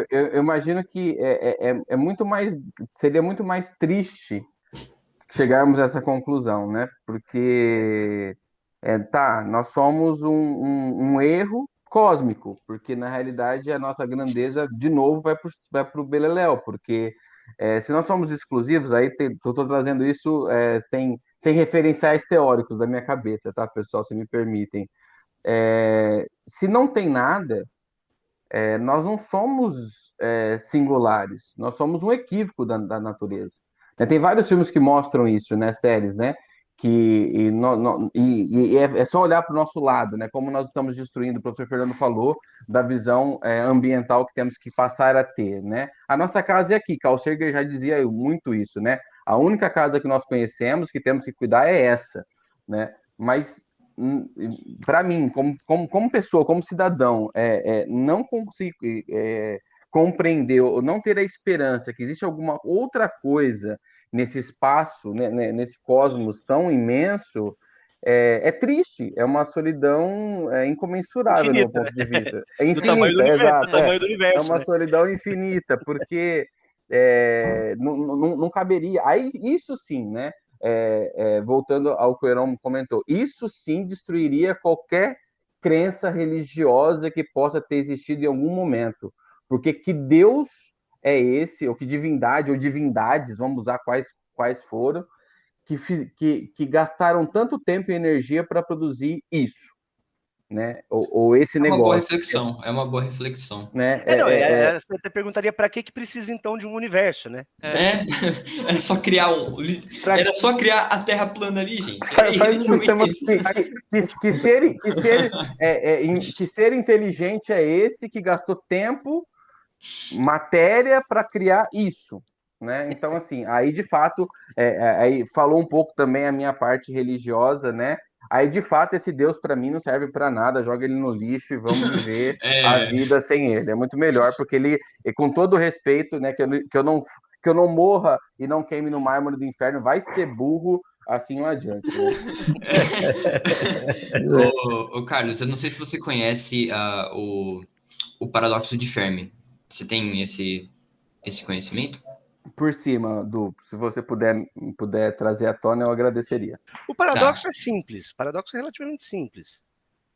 Eu imagino que é muito mais, seria muito mais triste chegarmos a essa conclusão, né? Porque nós somos um erro cósmico, porque na realidade a nossa grandeza de novo vai pro beleléu, porque se nós somos exclusivos, aí estou trazendo isso sem referenciais teóricos da minha cabeça, tá, pessoal, se me permitem. Se não tem nada, nós não somos singulares, nós somos um equívoco da natureza. Tem vários filmes que mostram isso, né, séries, né? É só olhar para o nosso lado, né? Como nós estamos destruindo, o professor Fernando falou, da visão ambiental que temos que passar a ter, né? A nossa casa é aqui, Carl Sagan já dizia muito isso, né? A única casa que nós conhecemos, que temos que cuidar é essa, né? Mas para mim, como pessoa, como cidadão, não consigo compreender ou não ter a esperança que existe alguma outra coisa nesse espaço, né, nesse cosmos tão imenso, triste, é uma solidão incomensurável do meu ponto de vista. É infinita, exato. É uma solidão infinita, porque não caberia. Aí, isso sim, né? Voltando ao que o Heron comentou, isso sim destruiria qualquer crença religiosa que possa ter existido em algum momento. Porque que Deus é esse, ou que divindade, ou divindades, vamos usar quais foram, que gastaram tanto tempo e energia para produzir isso. né? Ou esse É uma boa negócio. reflexão, é uma boa reflexão. Né? Você até perguntaria para que precisa então de um universo, né? É só criar Era só criar a Terra plana ali, gente. Faz um sistema que ser inteligente é esse que gastou tempo, matéria para criar isso, né? Então, assim, aí de fato, aí falou um pouco também a minha parte religiosa, né? Aí de fato esse Deus para mim não serve para nada, joga ele no lixo e vamos viver a vida sem ele. É muito melhor porque ele, com todo respeito, né? Que eu não morra e não queime no mármore do inferno, vai ser burro assim não adiante. Né? Ô, Carlos, eu não sei se você conhece o paradoxo de Fermi. Você tem esse conhecimento? Por cima, se você puder trazer à tona, eu agradeceria. O paradoxo é simples. O paradoxo é relativamente simples.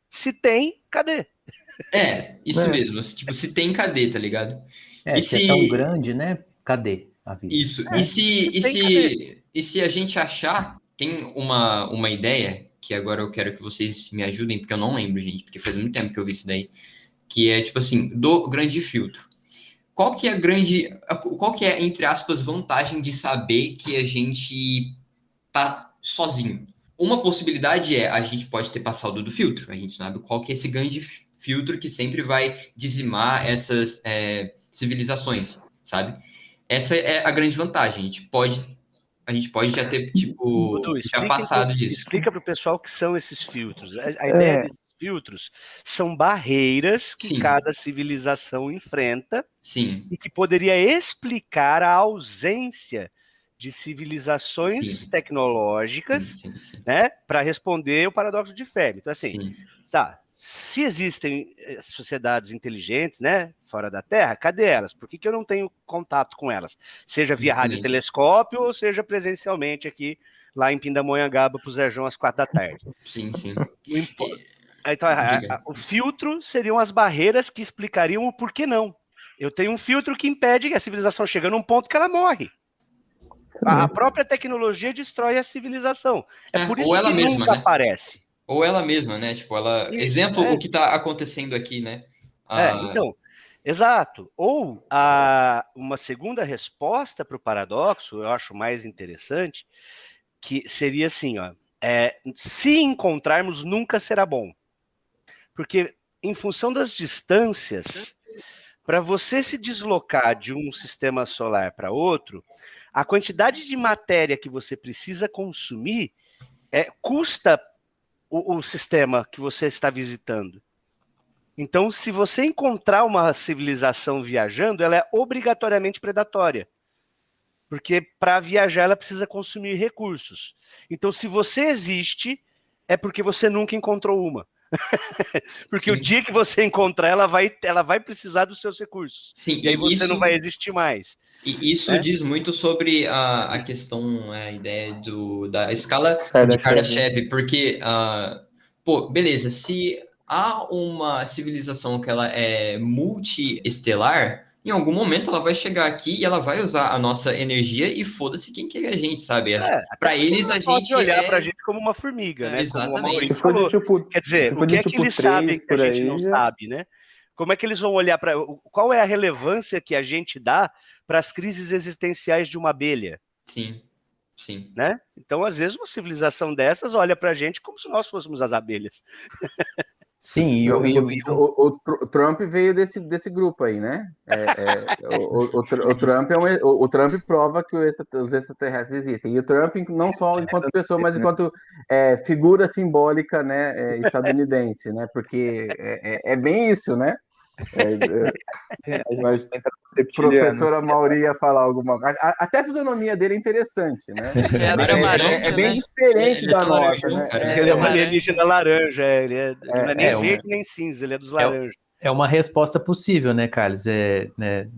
Se tem, cadê? Isso mesmo. Tipo, se tem, cadê, tá ligado? Se é tão grande, né? Cadê a vida? Isso. E se a gente achar, tem uma ideia, que agora eu quero que vocês me ajudem, porque eu não lembro, gente, porque faz muito tempo que eu vi isso daí, que é, tipo assim, do grande filtro. Qual que é, entre aspas, vantagem de saber que a gente tá sozinho? Uma possibilidade é a gente pode ter passado do filtro. A gente sabe qual que é esse grande filtro que sempre vai dizimar essas civilizações, sabe? Essa é a grande vantagem. A gente pode já ter, tipo, já passado disso. Explica para o pessoal o que são esses filtros. A ideia desses filtros são barreiras que cada civilização enfrenta e que poderia explicar a ausência de civilizações tecnológicas, né, para responder o paradoxo de Fermi. Então, assim, se existem sociedades inteligentes, né, fora da Terra, cadê elas? Por que eu não tenho contato com elas? Seja via radiotelescópio ou seja presencialmente aqui, lá em Pindamonhangaba, para o Zerjão às 4 da tarde. Sim. Então, o filtro seriam as barreiras que explicariam o porquê não. Eu tenho um filtro que impede que a civilização chegue num ponto que ela morre. A própria tecnologia destrói a civilização. É por isso que nunca aparece. Ou ela mesma, né? Tipo, o que está acontecendo aqui, né? Então, exato. Ou uma segunda resposta para o paradoxo, eu acho mais interessante, que seria assim, ó, se encontrarmos, nunca será bom. Porque, em função das distâncias, para você se deslocar de um sistema solar para outro, a quantidade de matéria que você precisa consumir custa o sistema que você está visitando. Então, se você encontrar uma civilização viajando, ela é obrigatoriamente predatória. Porque para viajar ela precisa consumir recursos. Então, se você existe, é porque você nunca encontrou uma. Porque o dia que você encontrar, ela vai precisar dos seus recursos. Sim, e aí você não vai existir mais. E isso diz muito sobre a questão, a ideia da escala de Kardashev, porque, beleza, se há uma civilização que ela é multiestelar, em algum momento ela vai chegar aqui e ela vai usar a nossa energia e foda-se quem que é a gente, sabe? Para eles a gente pode olhar pra gente como uma formiga, né? Exatamente. Quer dizer, o que é que eles sabem que a gente não sabe, né? Como é que eles vão olhar para... Qual é a relevância que a gente dá para as crises existenciais de uma abelha? Sim. Né? Então, às vezes, uma civilização dessas olha para a gente como se nós fôssemos as abelhas. Sim, o Trump veio desse grupo aí, né? O Trump prova que os extraterrestres existem. E o Trump, não só enquanto pessoa, mas enquanto figura simbólica, né, estadunidense, né? Porque é bem isso, né? Mas professora Mauri ia falar alguma coisa. Até a fisionomia dele é interessante, né? É bem diferente da nossa, né? Ele é uma alienígena laranja, ele não é nem verde nem cinza, ele é dos laranjas. É uma resposta possível, né, Carlos?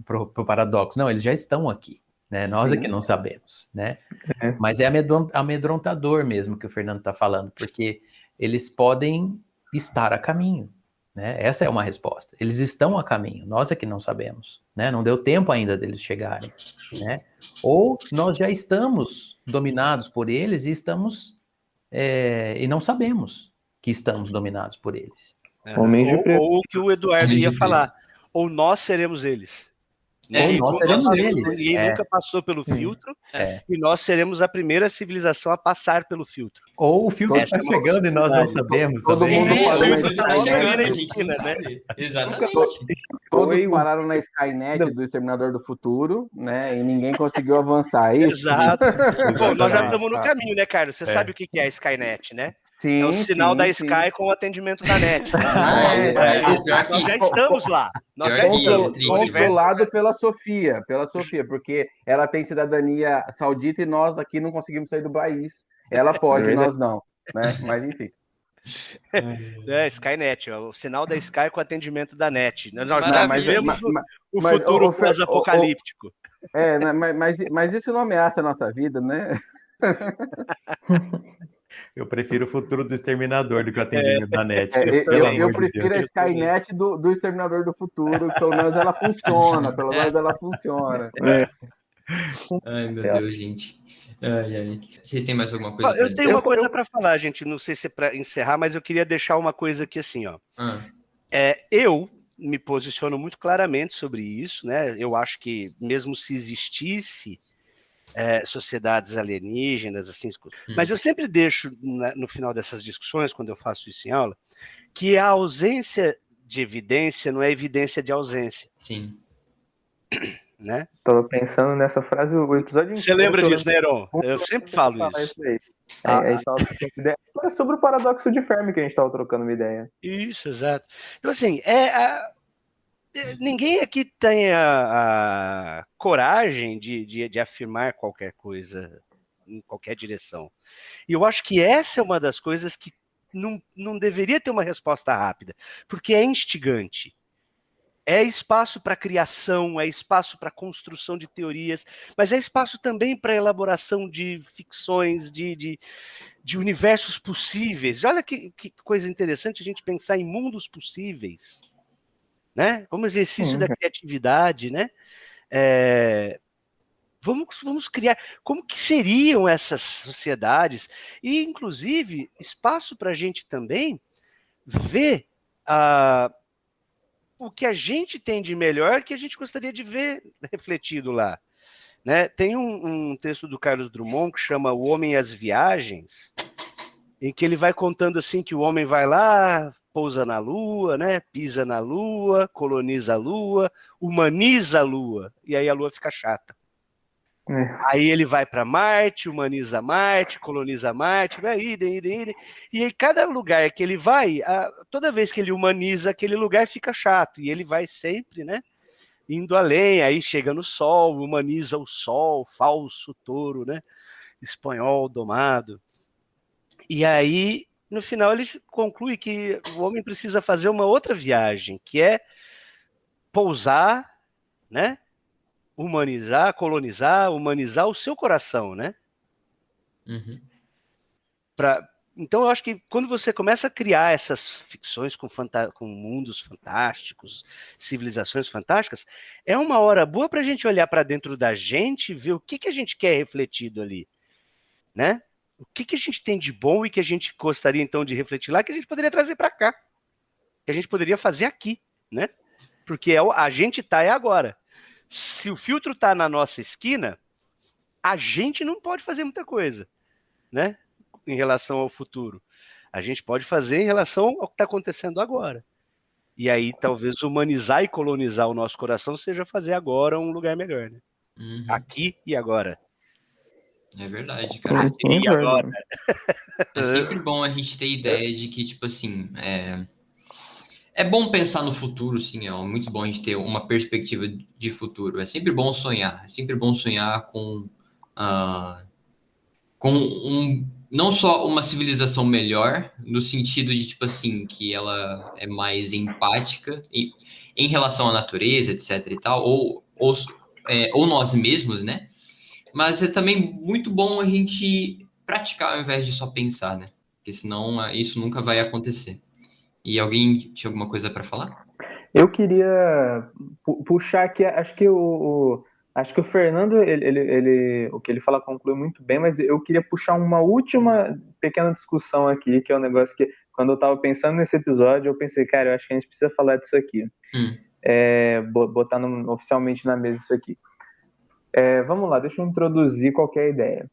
Pro paradoxo. Não, eles já estão aqui, né? Nós aqui não sabemos, né? Mas é amedrontador mesmo que o Fernando está falando, porque eles podem estar a caminho. Né? Essa é uma resposta. Eles estão a caminho, nós é que não sabemos, né? Não deu tempo ainda deles chegarem, né? Ou nós já estamos dominados por eles e não sabemos que estamos dominados por eles, Homens de preto. Ou o que o Eduardo Homens de ia preto. falar. Ou nós seremos eles. Ou nós seremos eles. Ninguém nunca passou pelo filtro, É. e nós seremos a primeira civilização a passar pelo filtro. Ou o filtro Essa está é uma chegando e nós não possibilidade. sabemos Todo também. mundo parou na o filtro tá Skynet. chegando, a gente não Esquina, né? sabe. Exatamente. Todos Foi o- pararam na Skynet do Exterminador do Futuro, né? E ninguém conseguiu avançar. É isso? Exato. Bom, nós já Exatamente. estamos no caminho, né, Carlos? Você sabe o que é a Skynet, né? Sim, É o sinal sim, da sim. Sky com o atendimento da net. Pior Nós já que, estamos lá. Nós já Pior que- estamos. Triste, Controlado pela Sofia, porque ela tem cidadania saudita e nós aqui não conseguimos sair do país. Ela pode, É verdade. nós não, né? Mas enfim. É, Skynet, ó, o sinal da Sky com o atendimento da net. Nós já Maravilha. vivemos o mas, futuro ô, Fer, pós-apocalíptico. né, mas isso não ameaça a nossa vida, né? Eu prefiro o futuro do Exterminador do que o atendimento da net. Eu amor de prefiro Deus. a Skynet do Exterminador do Futuro, pelo menos ela funciona, pelo menos ela funciona. Ai, meu Deus, gente. Ai, ai. Vocês têm mais alguma coisa Ó, eu pra tenho dizer? uma coisa para falar, gente. Não sei se é para encerrar, mas eu queria deixar uma coisa aqui assim, ó. Ah, Eu me posiciono muito claramente sobre isso, né? Eu acho que mesmo se existisse sociedades alienígenas, assim, mas eu sempre deixo no final dessas discussões, quando eu faço isso em aula, que a ausência de evidência não é evidência de ausência, sim. né? Tava pensando nessa frase o episódio Você lembra disso, né, Heron? Eu sempre falo falar isso. aí. A gente tava trocando ideia. Era sobre o paradoxo de Fermi que a gente tava trocando uma ideia. Isso, exato. Então, assim, ninguém aqui tem a coragem de afirmar qualquer coisa em qualquer direção. E eu acho que essa é uma das coisas que não deveria ter uma resposta rápida, porque é instigante. É espaço para criação, é espaço para construção de teorias, mas é espaço também para elaboração de ficções, de universos possíveis. Olha que coisa interessante a gente pensar em mundos possíveis, né? Como exercício da criatividade, né? Vamos criar. Como que seriam essas sociedades? E, inclusive, espaço para a gente também ver o que a gente tem de melhor que a gente gostaria de ver refletido lá. Né? Tem um texto do Carlos Drummond que chama O Homem e as Viagens, em que ele vai contando assim que o homem vai lá, pousa na Lua, né? Pisa na Lua, coloniza a Lua, humaniza a Lua, e aí a Lua fica chata. Aí ele vai para Marte, humaniza Marte, coloniza Marte, vai idem. E aí cada lugar que ele vai, toda vez que ele humaniza aquele lugar fica chato, e ele vai sempre, né, indo além, aí chega no Sol, humaniza o Sol, falso touro, né, espanhol domado. E aí, no final, ele conclui que o homem precisa fazer uma outra viagem, que é pousar, né, humanizar, colonizar, humanizar o seu coração, né? Uhum. Então, eu acho que quando você começa a criar essas ficções com mundos fantásticos, civilizações fantásticas, é uma hora boa para a gente olhar para dentro da gente e ver o que a gente quer refletido ali, né? O que a gente tem de bom e que a gente gostaria, então, de refletir lá, que a gente poderia trazer para cá, que a gente poderia fazer aqui, né? Porque a gente tá agora. Se o filtro está na nossa esquina, a gente não pode fazer muita coisa, né? Em relação ao futuro. A gente pode fazer em relação ao que está acontecendo agora. E aí, talvez, humanizar e colonizar o nosso coração seja fazer agora um lugar melhor, né? Uhum. Aqui e agora. É verdade, cara. Aqui e agora. É sempre bom a gente ter ideia de que, tipo assim, é bom pensar no futuro, sim, é muito bom a gente ter uma perspectiva de futuro. É sempre bom sonhar com não só uma civilização melhor, no sentido de, tipo assim, que ela é mais empática em relação à natureza, etc e tal, ou nós mesmos, né? Mas é também muito bom a gente praticar ao invés de só pensar, né? Porque senão isso nunca vai acontecer. E alguém tinha alguma coisa para falar? Eu queria puxar aqui, acho que o Fernando, o que ele fala conclui muito bem, mas eu queria puxar uma última pequena discussão aqui, que é um negócio que quando eu tava pensando nesse episódio, eu pensei, cara, eu acho que a gente precisa falar disso aqui. Botar oficialmente na mesa isso aqui. Vamos lá, deixa eu introduzir qualquer ideia.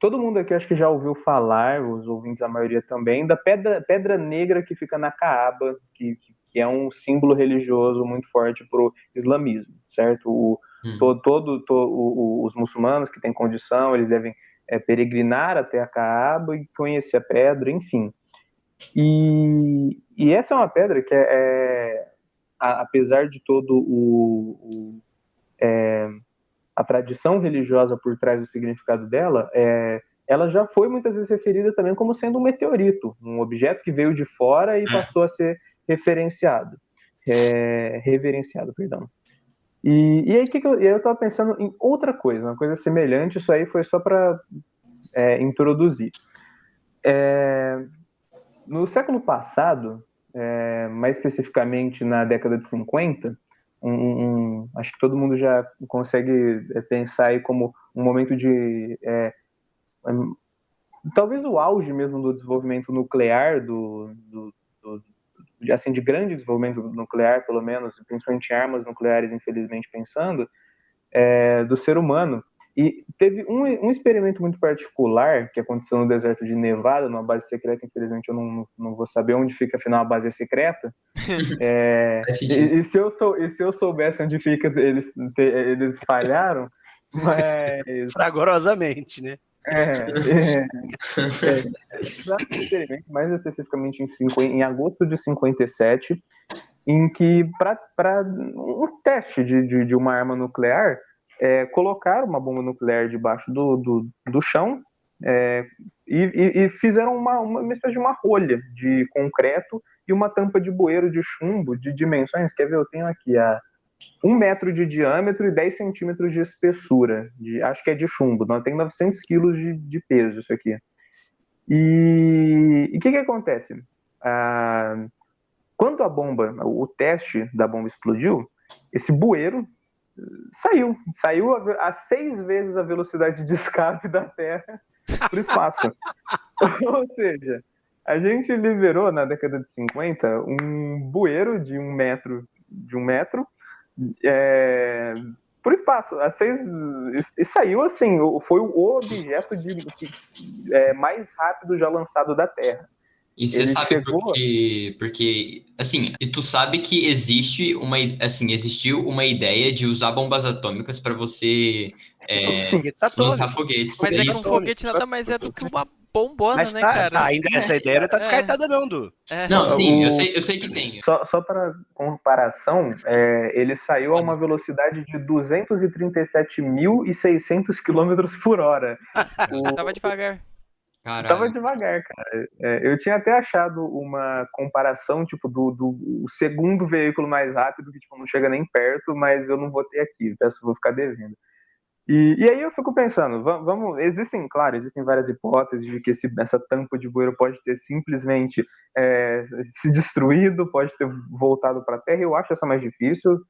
Todo mundo aqui acho que já ouviu falar, os ouvintes, a maioria também, da pedra negra que fica na Caaba, que é um símbolo religioso muito forte para o islamismo, certo? Os muçulmanos que têm condição, eles devem peregrinar até a Caaba e conhecer a pedra, enfim. E essa é uma pedra que apesar de todo a tradição religiosa por trás do significado dela, ela já foi muitas vezes referida também como sendo um meteorito, um objeto que veio de fora e passou a ser reverenciado, perdão. E aí eu estava pensando em outra coisa, uma coisa semelhante, isso aí foi só para introduzir. No século passado, mais especificamente na década de 50, acho que todo mundo já consegue pensar aí como um momento de talvez o auge mesmo do desenvolvimento nuclear, assim, de grande desenvolvimento nuclear, pelo menos, principalmente em armas nucleares, infelizmente pensando, do ser humano. E teve um experimento muito particular que aconteceu no deserto de Nevada, numa base secreta. Infelizmente eu não vou saber onde fica, afinal, a base secreta. E se eu soubesse onde fica, eles falharam, mas... Fragorosamente, né? Mais especificamente em agosto de 57, em que, para um teste de uma arma nuclear, colocaram uma bomba nuclear debaixo do chão e fizeram uma espécie de uma rolha de concreto e uma tampa de bueiro de chumbo de dimensões, quer ver, eu tenho aqui 1 metro de diâmetro e 10 centímetros de espessura, acho que é de chumbo, não, tem 900 quilos de peso isso aqui. E o que acontece? Quando o teste da bomba explodiu, esse bueiro saiu a 6 vezes a velocidade de escape da Terra para o espaço. Ou seja, a gente liberou na década de 50 um bueiro de 1 metro por espaço, e saiu assim, foi o objeto mais rápido já lançado da Terra. E você sabe porque, assim, e tu sabe que existiu uma ideia de usar bombas atômicas para você lançar foguetes. Mas é que um foguete nada mais é do que uma bombona, né, cara? Ainda essa ideia não tá descartada não, Du. Não, sim, eu sei que tem. Só para comparação, ele saiu a uma velocidade de 237.600 km por hora. Tava devagar. Caralho. Tava devagar, cara. Eu tinha até achado uma comparação, tipo, do segundo veículo mais rápido, que tipo, não chega nem perto, mas eu não vou ter aqui, vou ficar devendo. E aí eu fico pensando, existem várias hipóteses de que essa tampa de bueiro pode ter simplesmente se destruído, pode ter voltado para a Terra. Eu acho essa mais difícil,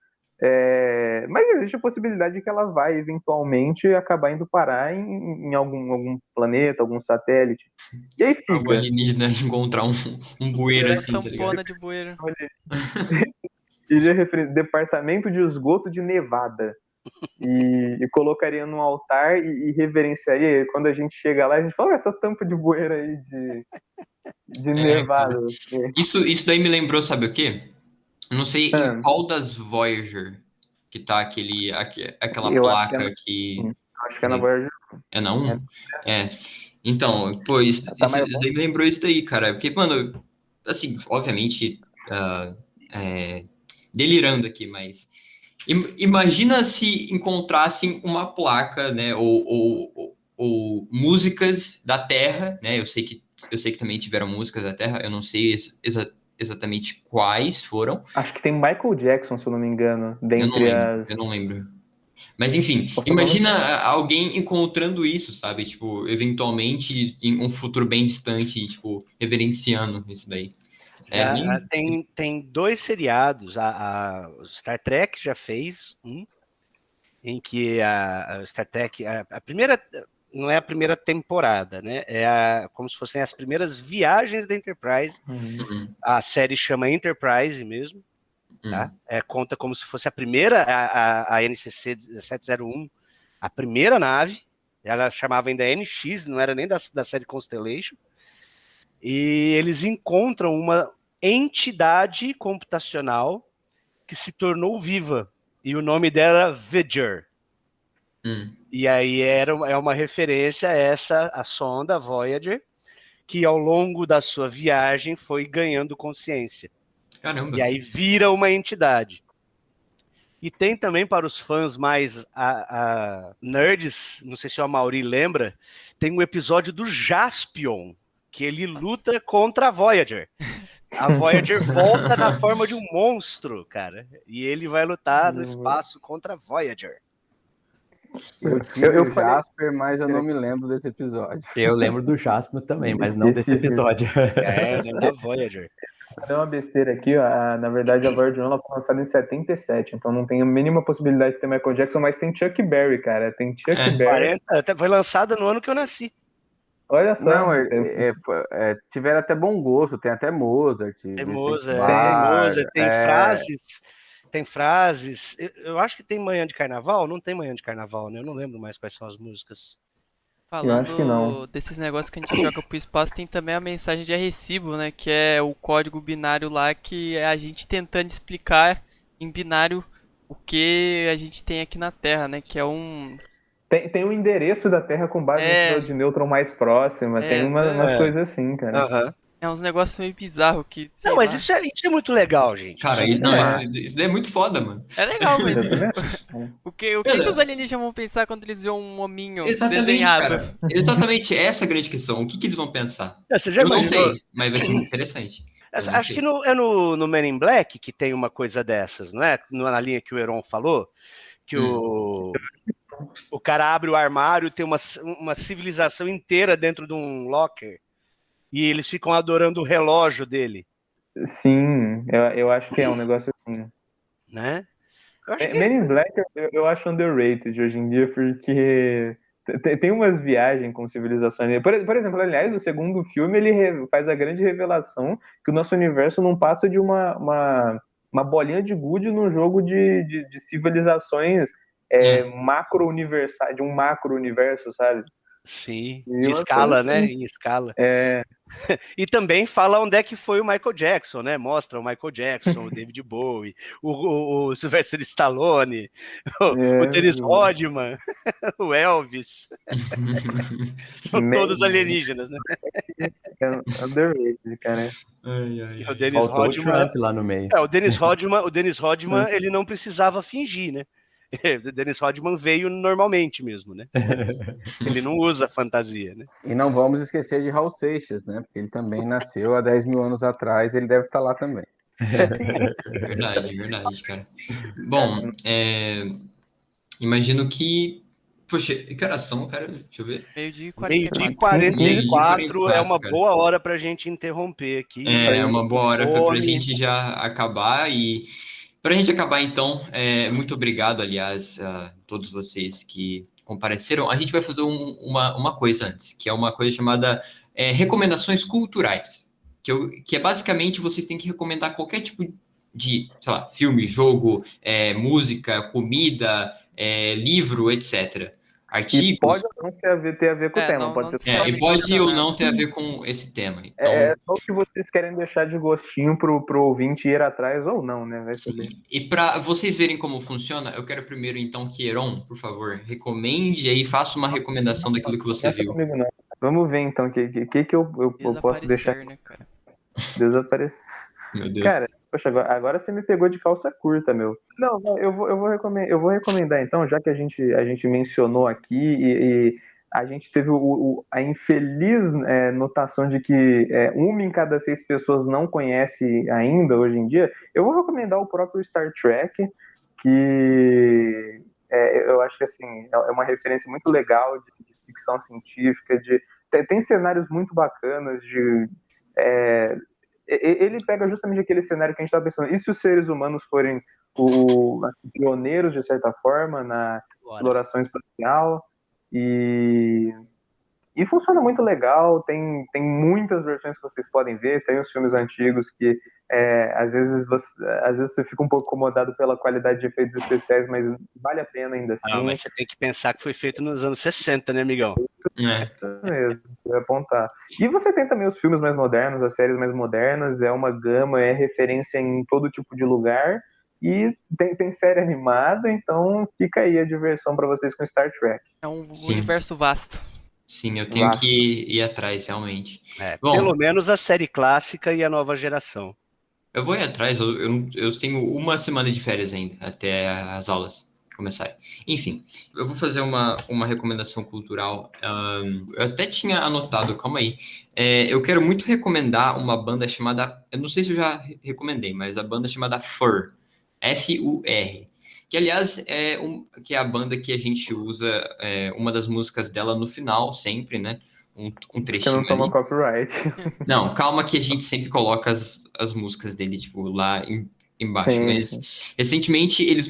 mas existe a possibilidade de que ela vai eventualmente acabar indo parar em algum planeta, algum satélite. E aí fica. Algum alienígena encontrar um bueiro assim, tá ligado? Tampona de bueiro. Iria referir Departamento de Esgoto de Nevada. E colocaria num altar e reverenciaria. Quando a gente chega lá, a gente fala, essa tampa de bueiro aí de Nevada. Isso daí me lembrou, sabe o quê? Não sei em qual das Voyager que tá aquela placa que... Acho que é na Voyager. É na 1? Então, pô, isso daí me lembrou isso daí, cara. Porque, mano, assim, obviamente, delirando aqui, mas... Imagina se encontrassem uma placa, né, ou músicas da Terra, né? Eu sei que também tiveram músicas da Terra, eu não sei exatamente quais foram. Acho que tem Michael Jackson, se eu não me engano, eu não lembro. Mas enfim, imagina alguém encontrando isso, sabe? Tipo, eventualmente em um futuro bem distante, tipo, reverenciando isso daí. Tem 2 seriados. A Star Trek já fez um, em que a Star Trek, a primeira não é a primeira temporada, né? Como se fossem as primeiras viagens da Enterprise. A série chama Enterprise mesmo, tá? Conta como se fosse a primeira, a NCC 1701, a primeira nave. Ela chamava ainda NX, não era nem da série Constellation. E eles encontram uma entidade computacional que se tornou viva. E o nome dela era Voyager. E aí é uma referência a sonda Voyager, que ao longo da sua viagem foi ganhando consciência. Caramba. E aí vira uma entidade. E tem também para os fãs mais nerds, não sei se o Amaury lembra, tem um episódio do Jaspion, que ele luta contra a Voyager. A Voyager volta na forma de um monstro, cara. E ele vai lutar no espaço contra a Voyager. Eu tive o Jasper, mas eu não me lembro desse episódio. Eu lembro do Jasper também, mas não desse episódio. Da Voyager. Tem uma besteira aqui, ó. Na verdade, a Voyager ela foi lançada em 77, então não tem a mínima possibilidade de ter Michael Jackson, mas tem Chuck Berry, cara. Tem Chuck Berry. Foi lançada no ano que eu nasci. Olha só. Não, tiveram até bom gosto, tem até Mozart. Tem Mozart, tem frases. Tem frases. Eu acho que tem Manhã de Carnaval. Não tem Manhã de Carnaval, né? Eu não lembro mais quais são as músicas. Falando desses negócios que a gente joga pro espaço, tem também a mensagem de recibo, né? Que é o código binário lá, que é a gente tentando explicar em binário o que a gente tem aqui na Terra, né? Que é um... Tem um endereço da Terra com base no estrela de nêutron mais próxima. Tem umas coisas assim, cara. É uns negócios meio bizarros que... Não, mas isso é muito legal, gente. Cara, isso daí é muito foda, mano. É legal, mas... o que os alienígenas vão pensar quando eles veem um hominho desenhado? Cara. Exatamente, essa é a grande questão. O que eles vão pensar? Você já não sei, mas vai ser muito interessante. Acho que no Men in Black que tem uma coisa dessas, não é? Na linha que o Heron falou, que o cara abre o armário, tem uma civilização inteira dentro de um locker e eles ficam adorando o relógio dele. Sim, eu acho que é um negócio assim. Né? Men in Black eu acho underrated hoje em dia, porque tem umas viagens com civilizações. Por exemplo, aliás, o segundo filme ele faz a grande revelação que o nosso universo não passa de uma bolinha de gude num jogo de civilizações macro-universais, de um macro-universo, sabe? Sim, de escala, né? Em escala. E também fala onde é que foi o Michael Jackson, né? Mostra o Michael Jackson, o David Bowie, o Sylvester Stallone, o Dennis Rodman, o Elvis. São todos alienígenas, né? Underrated, cara. O Dennis Rodman, o Trump lá no meio. O Dennis Rodman, ele não precisava fingir, né? O Dennis Rodman veio normalmente mesmo, né? Ele não usa fantasia, né? E não vamos esquecer de Raul Seixas, né? Porque ele também nasceu há 10 mil anos atrás, ele deve estar lá também. Verdade, cara. Bom, imagino que... Poxa, que horas são, cara? Deixa eu ver. Meio-dia e 44 é uma boa hora pra gente interromper aqui. É uma boa hora pra gente já acabar e... Para a gente acabar, então, muito obrigado, aliás, a todos vocês que compareceram. A gente vai fazer uma coisa antes, que é uma coisa chamada recomendações culturais, que é basicamente vocês têm que recomendar qualquer tipo de, sei lá, filme, jogo, música, comida, livro, etc. Artigos. E pode ou não ter a ver com o tema. E pode ou não ter a ver com esse tema. Então, é só o que vocês querem deixar de gostinho pro ouvinte ir atrás ou não, né? Vai saber. E para vocês verem como funciona, eu quero primeiro, então, que Heron, por favor, recomende aí, faça uma recomendação daquilo que você viu. Comigo, não. Vamos ver, então, o que eu posso deixar... Né, cara? Desaparecer. Meu Deus. Cara, poxa, agora você me pegou de calça curta, meu. Não, eu vou recomendar, então, já que a gente mencionou aqui e a gente teve a infeliz notação de que uma em cada 6 pessoas não conhece ainda hoje em dia, eu vou recomendar o próprio Star Trek, que eu acho que assim, é uma referência muito legal de ficção científica, tem cenários muito bacanas ele pega justamente aquele cenário que a gente estava pensando. E se os seres humanos forem pioneiros, de certa forma, na exploração espacial? E E funciona muito legal, tem muitas versões que vocês podem ver, tem os filmes antigos que às vezes você fica um pouco incomodado pela qualidade de efeitos especiais, mas vale a pena ainda Ah, assim. mas você tem que pensar que foi feito nos anos 60, né, amigão? Isso mesmo, eu ia apontar. E você tem também os filmes mais modernos, as séries mais modernas, é uma gama, é referência em todo tipo de lugar. E tem série animada, então fica aí a diversão para vocês com Star Trek. É um Sim. universo vasto. Sim, eu tenho Vasto. que ir atrás, realmente. Bom, Pelo menos a série clássica e a nova geração. eu vou ir atrás, eu tenho uma semana de férias ainda, até as aulas começarem. Enfim, eu vou fazer uma recomendação cultural. Eu até tinha anotado, calma aí. Eu quero muito recomendar uma banda chamada, eu não sei se eu já recomendei, mas a banda chamada Fur, F-U-R. Que, aliás, que é a banda que a gente usa, uma das músicas dela no final, sempre, né? Um Que trechinho não toma ali. copyright. Não, calma que a gente sempre coloca as músicas dele, tipo, lá embaixo. Sim, Mas sim. recentemente eles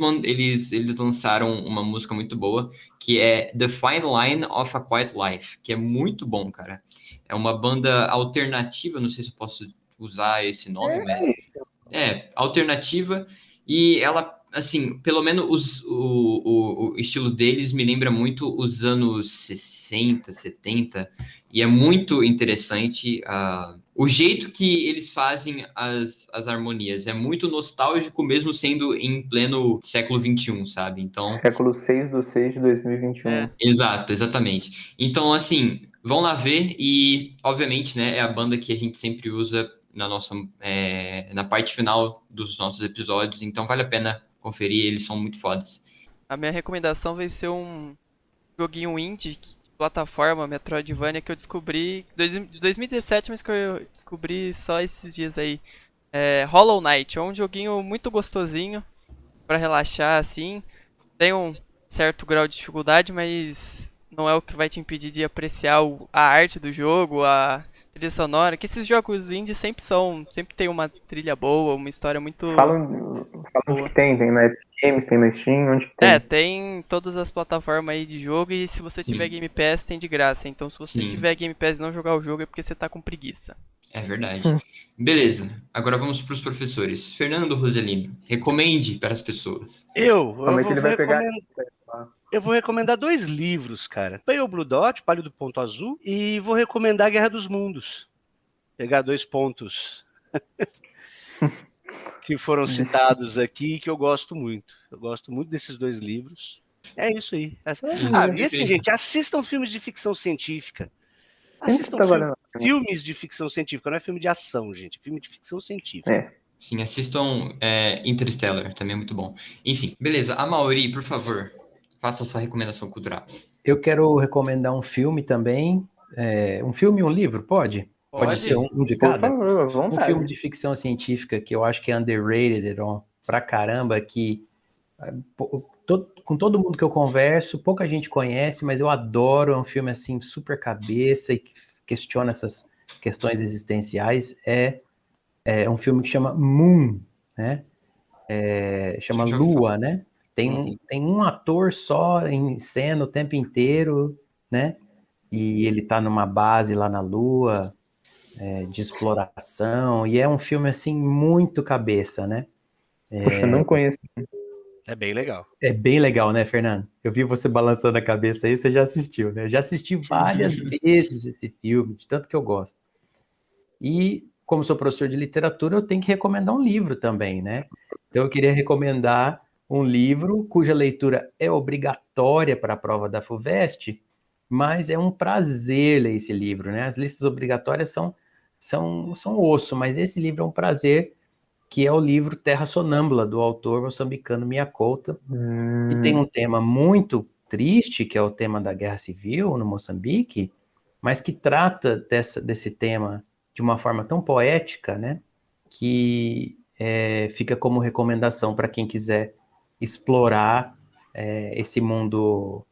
lançaram uma música muito boa, que é The Fine Line of a Quiet Life, que é muito bom, cara. É uma banda alternativa, não sei se eu posso usar esse nome, mas alternativa. E ela, assim, pelo menos o estilo deles me lembra muito os anos 60, 70, e é muito interessante o jeito que eles fazem as harmonias. É muito nostálgico, mesmo sendo em pleno século XXI, sabe? Então, Século 6/6 de 2021. É. exato, exatamente. Então, assim, vão lá ver e, obviamente, né, é a banda que a gente sempre usa na parte final dos nossos episódios, então vale a pena conferir, eles são muito fodas. A minha recomendação vai ser um joguinho indie de plataforma Metroidvania que eu descobri de 2017, mas que eu descobri só esses dias aí. Hollow Knight é um joguinho muito gostosinho pra relaxar assim. Tem um certo grau de dificuldade, mas não é o que vai te impedir de apreciar a arte do jogo, a trilha sonora. Que esses jogos indie sempre tem uma trilha boa, uma história muito Falam onde boa. que tem na Epic Games, tem na Steam, onde que tem? Tem todas as plataformas aí de jogo e se você tiver Sim. Game Pass tem de graça. Então se você Sim. tiver Game Pass e não jogar o jogo é porque você tá com preguiça. É verdade. Beleza, agora vamos para os professores. Fernando Roselino, recomende para as pessoas. Como é que ele vai pegar? Eu vou recomendar 2 livros, cara. Pale Blue Dot, Pálido Ponto Azul, e vou recomendar Guerra dos Mundos. Pegar 2 pontos que foram citados aqui que eu gosto muito. Eu gosto muito desses 2 livros. É isso aí. E assim, gente, assistam filmes de ficção científica. Assistam filmes de ficção científica, não é filme de ação, gente. Filme de ficção científica. Sim, assistam Interstellar, também é muito bom. Enfim, beleza. Amaury, por favor, faça a sua recomendação cultural. Eu quero recomendar um filme também. Um filme e um livro, pode? Pode ser um de Por cada? favor, à vontade. Um filme de ficção científica que eu acho que é underrated pra caramba, que com todo mundo que eu converso, pouca gente conhece, mas eu adoro. É um filme assim super cabeça e que questiona essas questões existenciais. É um filme que chama Moon, né? Chama Lua, né? Tem um ator só em cena o tempo inteiro, né? E ele tá numa base lá na Lua, de exploração, e é um filme assim muito cabeça, né? Poxa, eu não conheço. É bem legal. É bem legal, né, Fernando? Eu vi você balançando a cabeça aí, você já assistiu, né? Eu já assisti várias vezes esse filme, de tanto que eu gosto. E, como sou professor de literatura, eu tenho que recomendar um livro também, né? Então, eu queria recomendar um livro cuja leitura é obrigatória para a prova da FUVEST, mas é um prazer ler esse livro, né? As listas obrigatórias são osso, mas esse livro é um prazer, que é o livro Terra Sonâmbula, do autor moçambicano Mia Couto, e tem um tema muito triste, que é o tema da Guerra Civil no Moçambique, mas que trata desse tema de uma forma tão poética, né, que fica como recomendação para quem quiser explorar esse mundo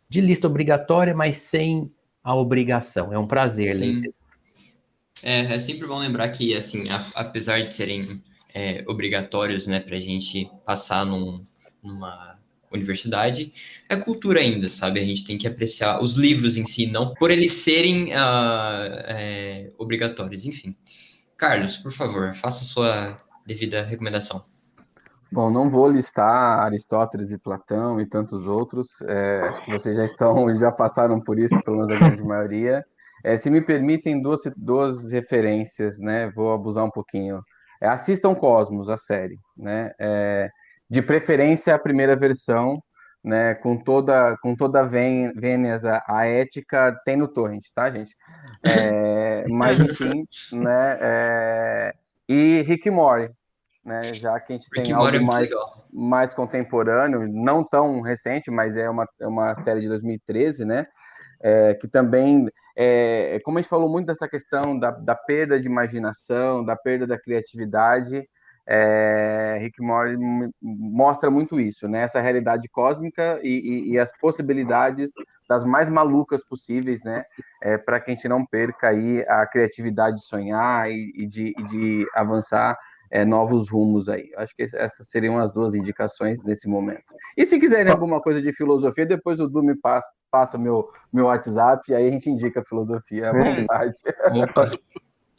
de lista obrigatória, mas sem a obrigação. É um prazer ler esse livro. É sempre bom lembrar que, assim, apesar de serem obrigatórios, né, para a gente passar numa universidade, é cultura ainda, sabe? A gente tem que apreciar os livros em si, não por eles serem obrigatórios, enfim. Carlos, por favor, faça a sua devida recomendação. Bom, não vou listar Aristóteles e Platão e tantos outros, acho que vocês já passaram por isso, pelo menos a grande maioria. Se me permitem duas referências, né? Vou abusar um pouquinho. Assistam Cosmos, a série, né? De preferência a primeira versão, né? Com toda a vênias, a ética tem no torrent, tá, gente? Mas enfim, né? E Rick and Morty, né? Já que a gente tem algo mais contemporâneo, não tão recente, mas é uma série de 2013, né? Que também, como a gente falou muito dessa questão da perda de imaginação, da perda da criatividade, Rick and Morty mostra muito isso, né? Essa realidade cósmica e as possibilidades das mais malucas possíveis, né? Para que a gente não perca aí a criatividade de sonhar e de avançar novos rumos aí. Acho que essas seriam as duas indicações nesse momento. E se quiserem alguma coisa de filosofia, depois o Du me passa meu WhatsApp e aí a gente indica filosofia à vontade.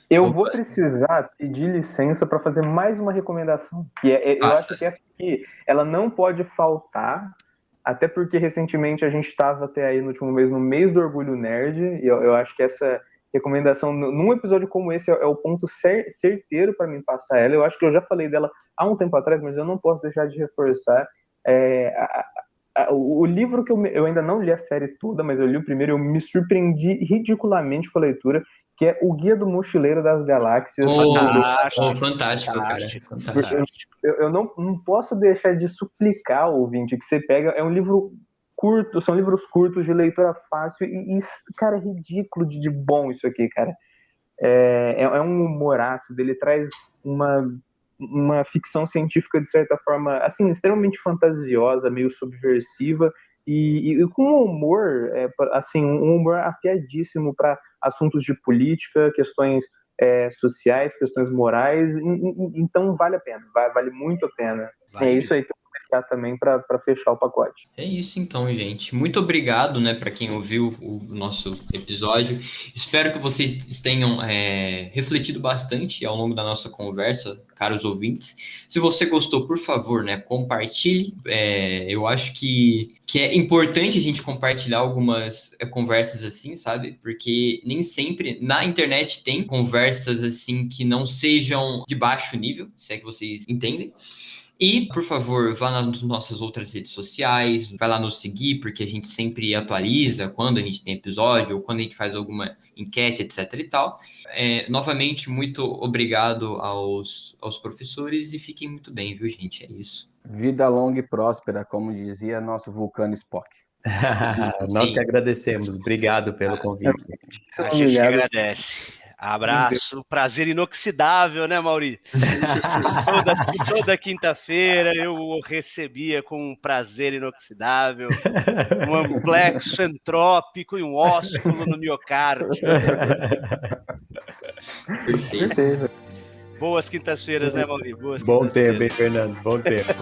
Eu vou precisar pedir licença para fazer mais uma recomendação. Eu acho que essa aqui, ela não pode faltar, até porque recentemente a gente estava até aí no último mês, no mês do Orgulho Nerd, e eu acho que essa recomendação, num episódio como esse, é o ponto certeiro para mim passar ela. Eu acho que eu já falei dela há um tempo atrás, mas eu não posso deixar de reforçar. O livro que eu ainda não li a série toda, mas eu li o primeiro, eu me surpreendi ridiculamente com a leitura, que é O Guia do Mochileiro das Galáxias. Fantástico, cara. Fantástico. Eu não posso deixar de suplicar ao ouvinte que você pega, é um livro curto, são livros curtos de leitura fácil e cara, é ridículo de bom isso aqui, cara. É um humor ácido, ele traz uma ficção científica, de certa forma, assim, extremamente fantasiosa, meio subversiva, e com um humor, assim, um humor afiadíssimo para assuntos de política, questões sociais, questões morais, então vale a pena, vale muito a pena. É isso aí que eu vou deixar também para fechar o pacote. É isso então, gente. Muito obrigado, né, para quem ouviu o nosso episódio. Espero que vocês tenham refletido bastante ao longo da nossa conversa, caros ouvintes. Se você gostou, por favor, né, compartilhe. Eu acho que é importante a gente compartilhar algumas conversas assim, sabe? Porque nem sempre na internet tem conversas assim que não sejam de baixo nível, se é que vocês entendem. E, por favor, vá nas nossas outras redes sociais, vai lá nos seguir, porque a gente sempre atualiza quando a gente tem episódio, ou quando a gente faz alguma enquete, etc e tal. Novamente, muito obrigado aos professores e fiquem muito bem, viu, gente? É isso. Vida longa e próspera, como dizia nosso Vulcano Spock. Nós que agradecemos. Obrigado pelo convite. A gente agradece. Abraço, prazer inoxidável, né, Mauri? Toda quinta-feira eu o recebia com um prazer inoxidável, um amplexo entrópico e um ósculo no miocárdio. Perfeito. Boas quintas-feiras, né, Mauri? Bom tempo, hein, Fernando? Bom tempo.